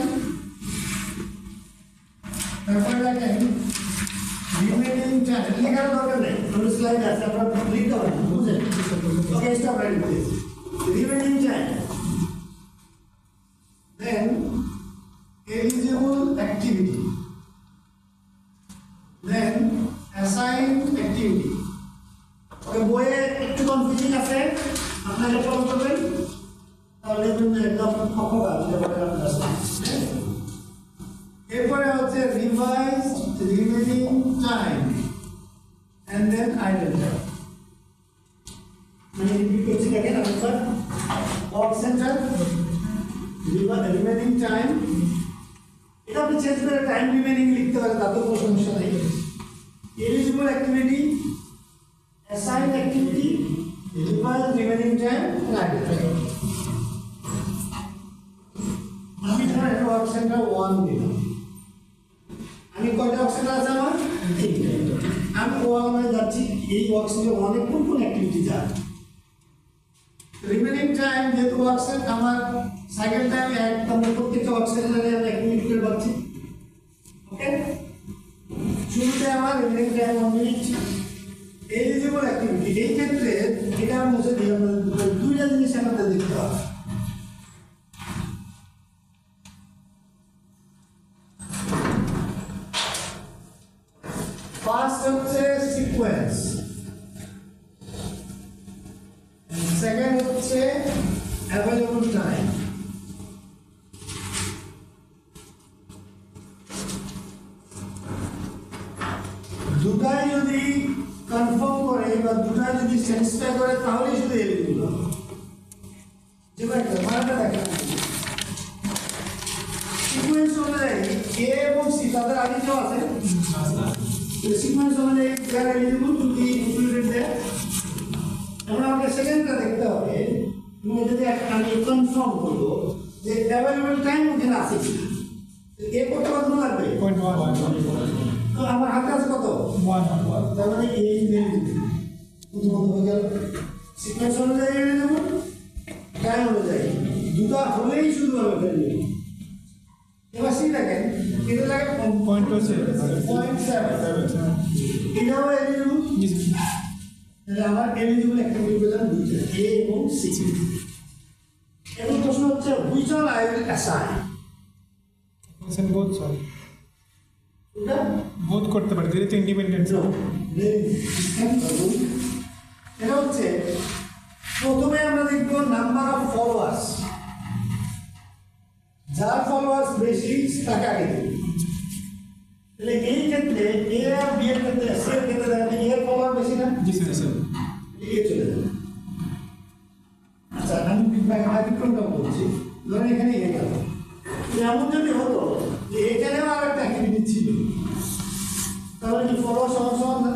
Speaker 1: তারপরে দেখেন রিমেনিং টাইম। লেখার দরকার নেই, আমরা স্লাইড আছে, আপনারা লিখতে হবে না, বুঝলেন? Okay, stop writing please. Remaining time, then eligible activity, then assigned activity. Okay, বইয়ে একটু কনফিউজিং আছে, আপনারা ফলো করবেন তাহলে একদম খবর আছে। এরপরে হচ্ছে revised remaining time and then idle time. মানে রিপিট করছি, দেখেন আপনার ওয়ার্ক সেন্টার রিমেনিং টাইম, এটা আপনি চেঞ্জ করে টাইম রিমেনিং লিখতে পারেন, তাতে কোনো সমস্যা নেই। Eligible activity, assigned activity, revised remaining time, idol time. আমি ধরেন ওয়ার্ক সেন্টার 1 দিলাম, আমি কয়টা ওয়ার্ক সেন্টার আছে আমার? 3টা। আমি ওয়ার্ক যাচ্ছি, এই ওয়ার্ক সেন্টার 1 এ কোন কোন অ্যাক্টিভিটি যায়। রিমেনিং টাইম যেহেতু ওয়ার্ক সেন্টার আমার সাইকেল টাইম একদম প্রত্যেকটা ওয়ার্ক সেন্টারে আমি 1 মিনিট করে পাচ্ছি। ওকে, শুরুতে আমার remaining time 1 minute. Eligible activity, এই ক্ষেত্রে এটা আমি মুছে দিই, আমাদের দুইটা জিনিস আমাদের দেখতে হবে। ফার্স্ট হচ্ছে সিকোয়েন্স, সেকেন্ড হচ্ছে অ্যাভেলেবল টাইম। দুটাই যদি কনফার্ম করে বা দুটাই যদি স্যাটিসফাই করে তাহলেই শুধু এলিজিবল হবে। যেমন একটা মানটা দেখেন, সিকোয়েন্স অনুযায়ী এ এবং সি তাদের আগে কেউ আছে, সিকোয়েন্স অনুযায়ী যারা এলিজিবল টু বি ইনক্লুডেড দেয়ার। এখন আমাকে সেকেন্ডটা দেখতে হবে, তুমি যদি আমি কনফার্ম করবো যে অ্যাভেলেবল টাইম ওখানে আছে কিনা। এ করতে কত লাগবে?
Speaker 3: 0.1
Speaker 1: তো আমার হাতে আছে কত?
Speaker 3: 1
Speaker 1: তার মানে এই প্রথমত হয়ে গেল সিকোয়েন্স অনুযায়ী এলিজিবল, টাইম অনুযায়ী দুটো হলেই শুধু হবে ফেলবে। এবার সি দেখেন, এটা লাগে 0.7, এটাও এলিজিবল। তাহলে আমার এলিজিবল অ্যাক্টিভিটি পেলাম দুইটা, এ এবং সি। এখন প্রশ্ন হচ্ছে which all I will assign.
Speaker 3: Both সব
Speaker 1: ওটা
Speaker 3: বোথ করতে পারে, যেহেতু ইন্ডিপেন্ডেন্ট।
Speaker 1: এটা হচ্ছে প্রথমে আমরা দেখব নাম্বার অফ ফলোয়ার্স, যার ফলোয়ার্স বেশি তাকে আগে দেব। তাহলে এই ক্ষেত্রে এ আর বি এর ক্ষেত্রে সি এর ক্ষেত্রে দেখেন এর ফলোয়ার বেশি না,
Speaker 3: জি স্যার।
Speaker 1: এ চলে যাবে। আচ্ছা, আমি ব্যতিক্রমটা বলছি, ধরেন এখানে এ গেল, এমন যদি হতো যে এখানেও আর একটা অ্যাক্টিভিটি ছিল, তাহলে কি ফলোয়ার সমান সমান না?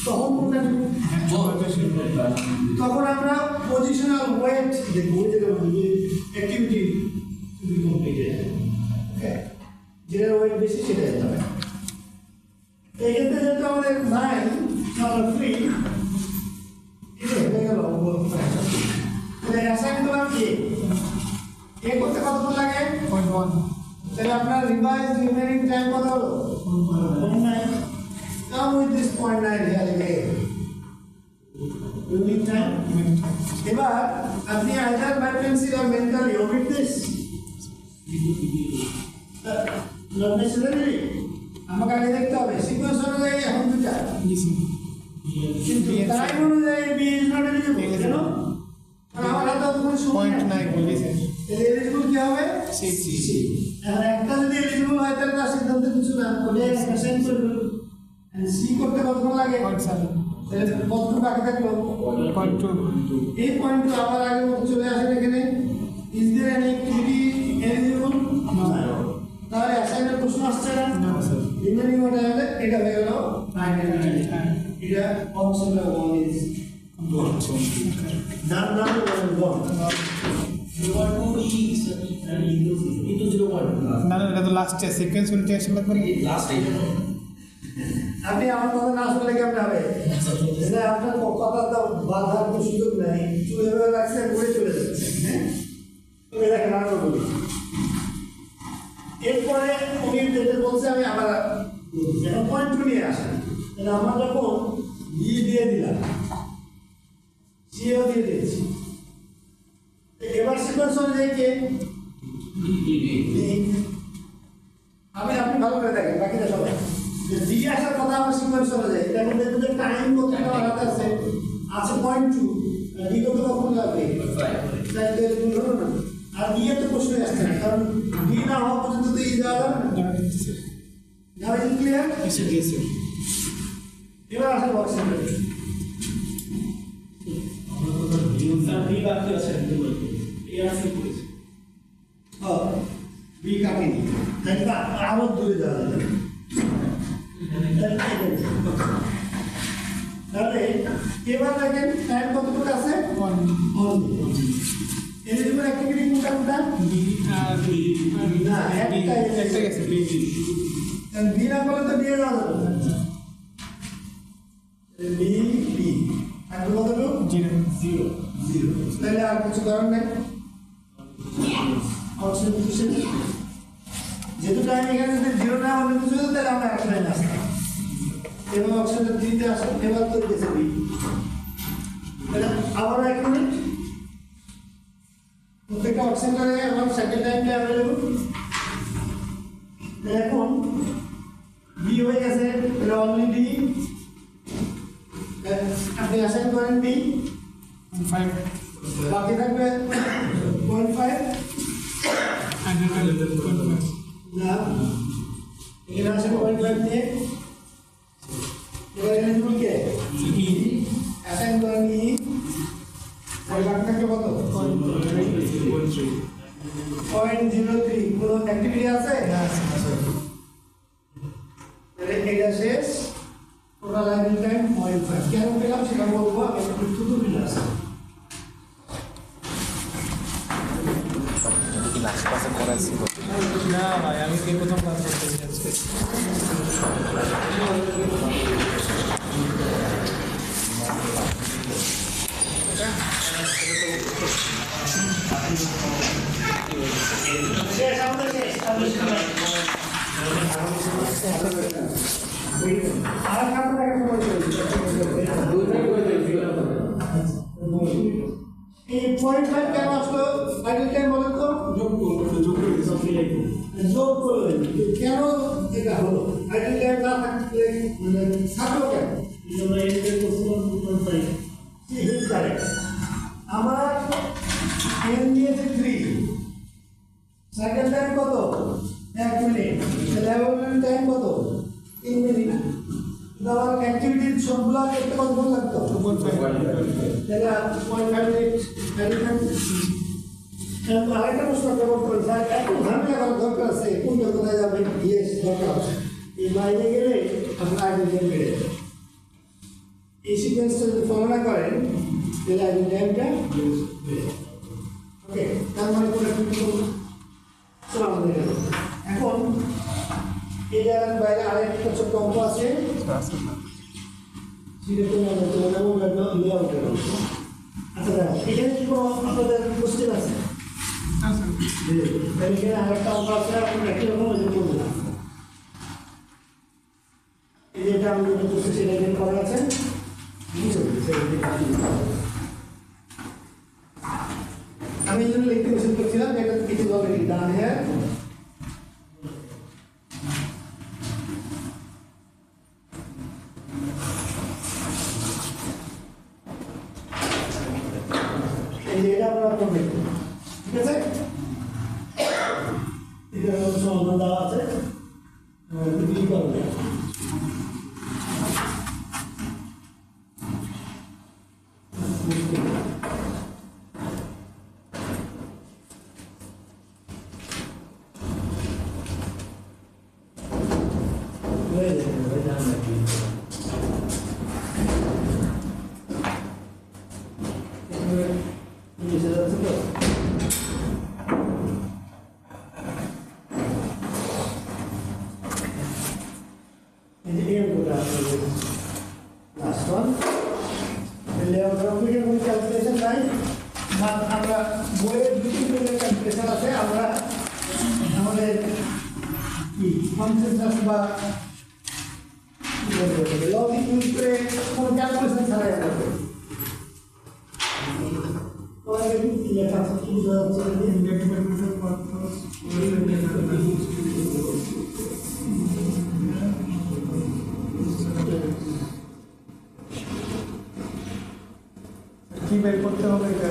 Speaker 1: তখন কোনটা নেব? তখন আমরা পজিশনাল ওয়েট দেখবো, যেটা অ্যাক্টিভিটি যেটার ওয়েট বেশি সেটা যেতে হবে। এই ক্ষেত্রে যেহেতু আমাদের নাই, আমরা ফ্রি, এটা হয়ে গেল। তাহলে অ্যাসাইন করলাম এ করতে কতক্ষণ লাগে?
Speaker 3: 0.1।
Speaker 1: তাহলে আপনার রিভাইজ রিমেনিং টাইম কত হলো? 0.9। Come with this 0.9 here again. Remaining time. এবার আপনি either by pencil or mentally omit this. Not necessarily. আমাকে আগে দেখতে হবে সিকোয়েন্স অনুযায়ী এখন দুটা,
Speaker 3: জি স্যার।
Speaker 1: কিন্তু টাইম অনুযায়ী বি ইজ নট এলিজিবল। কেন? কারণ আমার হাতে কোনো সময় নেই।
Speaker 3: 0.9 বলি স্যার।
Speaker 1: তাহলে এলিজিবল কি হবে?
Speaker 3: সি
Speaker 1: এখন একটা যদি এলিজিবল হয় তাহলে তার সিদ্ধান্তে কিছু না ওটা অ্যাসাইন করবে সি করতে কতক্ষণ লাগে
Speaker 3: পয়েন্ট সেভেন
Speaker 1: তাহলে কতক্ষণ বাকি থাকলো
Speaker 3: পয়েন্ট টু
Speaker 1: এই পয়েন্ট আবার আগে চলে আসেন এখানে is there any activity eligible তাহলে অ্যাসাইনের প্রশ্ন আসছে না রিমেনিং ওটা হলে এটা হয়ে গেল এটা অপশন 1 ইজ ডান ডান 1
Speaker 3: না না এটা তো লাস্ট সিকোয়েন্স উল্টে আসে লাগবে না
Speaker 1: আপনি আমার কথা না শুনলে কেমন হবে এটা আপনার কথা তো বাধার কোনো সুযোগ নেই চলে রাখছে ঘুরে চলে যাচ্ছে হ্যাঁ তুমি দেখেন আরো বলি এরপরে উনি যেটা বলছে আমি আবার এখন পয়েন্ট টু নিয়ে আসেন তাহলে আমরা যখন বি দিয়ে দিলাম সিও দিয়ে দিয়েছি এবার সিকোয়েন্স অনুযায়ী কে আমি আপনি ভালো করে দেখেন বাকিটা সবাই দিয়ে আসার কথা আমার সিকোয়েন্স অনুযায়ী দেখুন দেখুন যে টাইম কত আমার হাতে আছে পয়েন্ট টু ডি কত কখন লাগবে তাহলে হলো না আর দিয়ে তো প্রশ্ন আসছে না কারণ ডি না হওয়া পর্যন্ত তো ই যাওয়া যাবে না নাও ইজ ক্লিয়ার
Speaker 3: এসে দিয়েছে
Speaker 1: এবার আসে বক্স সেন্টার বি কাটেনি তাই আরো দূরে যাওয়া যাবে তাহলে এবার দেখেন টাইম কতটুকু আছে এলিজিবল অ্যাক্টিভিটি কোনটা কোনটা
Speaker 3: বি আর বি
Speaker 1: না
Speaker 3: একটা গেছে বি
Speaker 1: কারণ বি না করলে তো দিয়ে যাওয়া যাবে বি বি আর কতটুকু
Speaker 3: জিরো
Speaker 1: তাহলে আর কিছু কারণ নেই অপশন ডিসিশন যেহেতু টাইম এখানে যদি জিরো না হলে কিছু তাহলে আমরা একটা লাইন আসতাম এবং অপশনটা দিতে আসো এবার তো গেছে বি তাহলে আবার 1 মিনিট প্রত্যেকটা অপশন করে এবং সেকেন্ড টাইমটা অ্যাভেলেবল এখন বি হয়ে গেছে তাহলে অনলি ডি আপনি অ্যাসাইন করেন বি
Speaker 3: 5
Speaker 1: বাকি থাকবে 0.5 না এখানে আসে 0.5 দিয়ে এবার এখানে তুমি কে অ্যাসাইন করেন ই আর বাকি থাকবে কত 0.03 কোনো অ্যাক্টিভিটি আছে তাহলে এটা শেষ টোটাল লাইভিং টাইম 0.5 কেন পেলাম সেটা বলবো আমি একটু তুলে আসি
Speaker 5: লাস্ট ক্লাসে করাইছিল
Speaker 3: না ভাই আমি এই প্রথম ক্লাস করতেছি আজকে
Speaker 1: শেষ আমাদের শেষ আর কারণ দেখা এই 0.5 কেন আসলো আইডল টাইম বলেন তো যোগ করলেন কেন এটা হলো আইডল টাইম না থাকলে থাকলো কেন আমার এন দিয়েছে 3 সেকেন্ড টাইম কত 1 মিনিট লেভেল টাইম কত 3 মিনিট আমার অ্যাক্টিভিটি সবগুলো করতে কতক্ষণ লাগতো
Speaker 3: 2.5
Speaker 1: তাহলে 0.5 মিনিট আরেকটা প্রশ্ন ব্যবহার করি স্যার এত ঝামেলা করার দরকার আছে কোনটা কোথায় যাবে ইয়েস দরকার আছে এই বাইরে গেলে আপনার আইডল টাইম বেড়ে যাবে এই সিকোয়েন্সটা যদি ফলো না করেন তাহলে আইডল টাইমটা ওকে তার মানে করে চলো আমাদের এখন এই জায়গার বাইরে আরেকটা ছোট্ট অঙ্ক আছে আচ্ছা এখানে কি কোনো আপনাদের কোশ্চেন আছে এখানে আরেকটা অঙ্ক আছে আপনার একই রকম করবেন এই যেটা আমি যেটা করছি সেটা এখানে করা আছে আমি এই জন্য লিখতে কোশ্চেন করছিলাম এটা কিছু অলরেডি ডান হ্যাঁ এই যে এটা আপনারা করবেন ঠিক আছে হয়ে যাবে ভাই জানা কি নিচে যাচ্ছে তো এই যে এর গোটা আছে লাস্ট ওয়ান তাহলে আমরা ওইখানে কোনো ক্যালকুলেশন নাই না আমরা বইয়ের দুটি পেজের ক্যালকুলেশন আছে আমরা আমাদের কি কনসেন্সাস বা লজিক ইউজ করে কোনো ক্যালকুলেশন ছাড়াই আমরা করি লেখা কি বোঝা যাচ্ছে
Speaker 3: ইন্ডাক্টিভ পারপাস কি বের করতে হবে এটা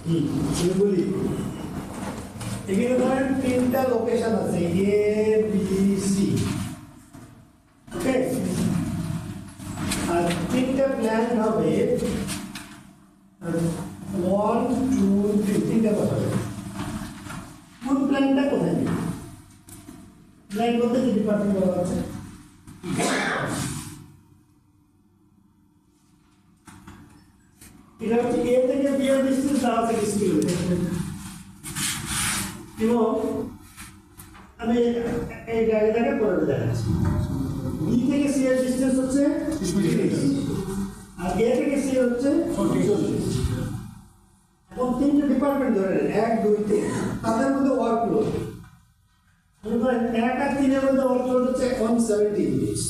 Speaker 1: কি বলি এখানে ধরেন তিনটা লোকেশন আছে এ বি সি ওকে আর তিনটা প্ল্যান হবে 1 2 3 তিনটা কথা হবে কোন প্ল্যানটা কোথায় নেই প্ল্যান বলতে কি ডিপার্টমেন্ট বলা আছে এটা হচ্ছে এ থেকে বি এর ডিস্টেন্স দেওয়া আছে স্কুল এবং আমি এই গাড়িটাকে পরে দেখাচ্ছি বি থেকে সি এর ডিস্টেন্স হচ্ছে 30 আর এ থেকে সি হচ্ছে 40 এখন তিনটে ডিপার্টমেন্ট ধরে নেন 1 2 3 তাদের মধ্যে ওয়ার্কলোড এক আর তিনের মধ্যে ওয়ার্কলোড হচ্ছে 170 ইউনিটস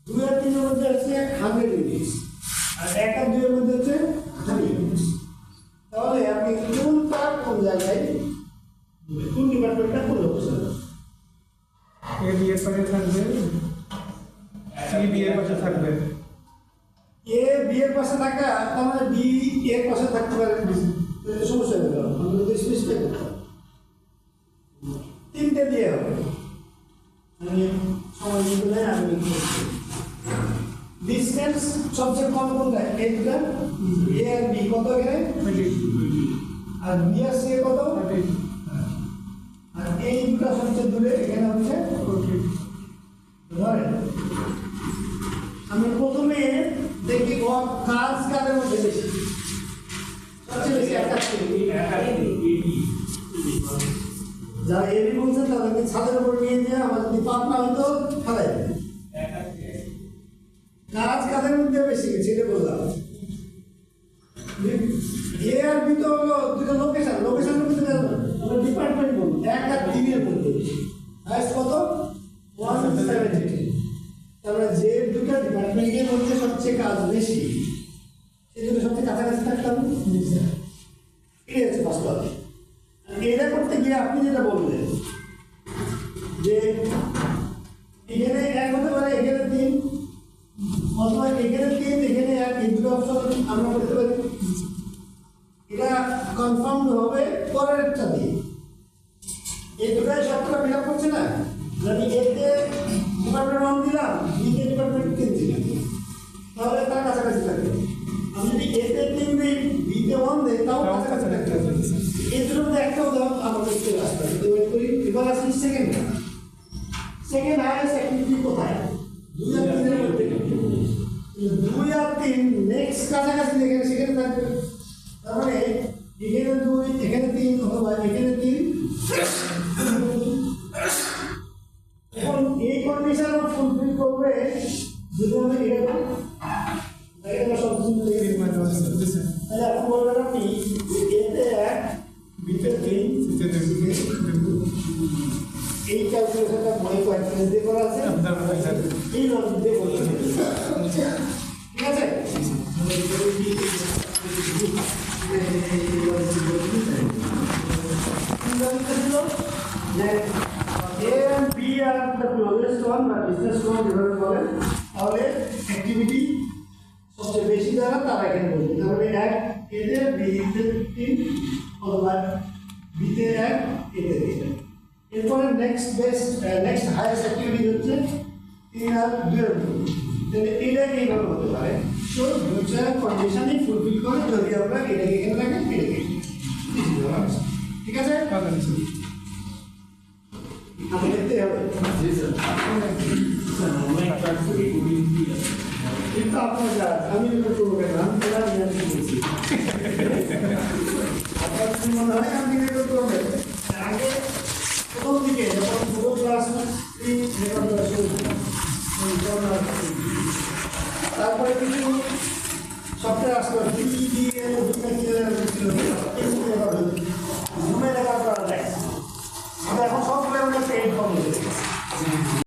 Speaker 1: 2 আর 3 এর মধ্যে হচ্ছে 100 ইউনিটস আর এক আর 2 এর মধ্যে হচ্ছে 100 ইউনিটস তাহলে আপনি কোন জায়গায় কোন ডিপার্টমেন্টটা কোন লোকেশন
Speaker 3: এ বি এর পাশে থাকবে সি বি এর পাশে থাকবে
Speaker 1: এ বি এর পাশে থাকা তার মানে বি এর পাশে থাকতে পারে সমস্যা হয়ে গেল আমরা তো স্পেসিফাই করতে তিনটে দিয়ে হবে আমি সময় নিতে নাই আমি ডিসটেন্স সবচেয়ে কম কোনটা এই দুটা এ আর বি কত এখানে আর বি আর সি কত আর এই দুটা সবচেয়ে দূরে এখানে হচ্ছে ধরেন আমি প্রথমে দেখি কাজ কাদের মধ্যে বেশি সবচেয়ে বেশি একটা যারা এবি বলছেন তাদেরকে ছাদের উপর নিয়ে যেয়ে আমার যদি পাপ না হইতো ফেলাই কাজ কাদের মধ্যে বেশি গেছে এটা বললাম এ আর বি তো হলো দুটো লোকেশন লোকেশনের মধ্যে আমরা ডিপার্টমেন্ট বলবো এক আর তিন এর মধ্যে হাইস্ট কত 170 তাহলে যে দুটো ডিপার্টমেন্টের মধ্যে সবচেয়ে কাজ বেশি সেই দুটো সবচেয়ে কাছাকাছি থাকতে হবে এই হচ্ছে বাস্তব এটা করতে গিয়ে আপনি যেটা বললেন যে এখানে এক হতে পারে এখানে 3 অথবা এখানে 3 এখানে 1 এই দুটো অপশন আমরা করতে পারি এটা কনফার্ম হবে পরেরটা দিয়ে এই দুটাই সবটা ফিল আপ করছে না যদি এতে ডিপার্টমেন্ট 1 দিলাম বিতে ডিপার্টমেন্ট 3 দিলাম তাহলে তার কাছাকাছি থাকবে আমি যদি এতে 3 দিই বিতে 1 দিই তাও কাছাকাছি থাকবে এর জন্য একটা উদাহরণ আমাদের চলে আসবে ওয়েট করি এবার আসি সেকেন্ড হাইয়েস্ট অ্যাক্টিভিটি কোথায় 2 আর 3 এর মধ্যে 2 আর 3 নেক্সট কাছাকাছি দেখেন সেখানে থাকবে তার মানে এখানে 2 এখানে 3 অথবা এখানে 3 এখন এই কন্ডিশন ফুলফিল করবে যদি আমরা এটা সব কিছু তাহলে আপনি বলবেন আপনি এতে 1 বিতে 3 এই ক্যালকুলেশনটা বই কয়েকদিন দিয়ে করা আছে এই লজিক দিয়ে করতে ঠিক আছে A and B are the closest one বা distance one যেভাবে বলেন তাহলে অ্যাক্টিভিটি সবচেয়ে বেশি যারা তারা এখানে বলবে তাহলে 1 এতে B তে 3 অথবা B তে 1 এতে 3 এরপরে নেক্সট হাইয়েস্ট অ্যাক্টিভিটি হচ্ছে 3 আর 2 এর মধ্যে তাহলে এটা এইভাবে হতে পারে সো দুইটা কন্ডিশনই ফুলফিল করে যদি আমরা এটাকে এখানে রাখি এটাকে ঠিক আছে? আমাদের দেখতে হবে
Speaker 4: ऑनलाइन प्लेटफॉर्म रिकॉर्डिंग की है
Speaker 1: কিন্তু আপনার কাজ আমি এটা করবো কেন আমি তো জানি আমি বলছি আপনার কি মনে হয় আমি এটা করবো আগে প্রথম দিকে যখন পুরো ক্লাস তারপরে কিছু সফটওয়্যার আসলো ঘুমে দেখা করা যায় আমরা এখন সবগুলো আমরা পেইড ফর্ম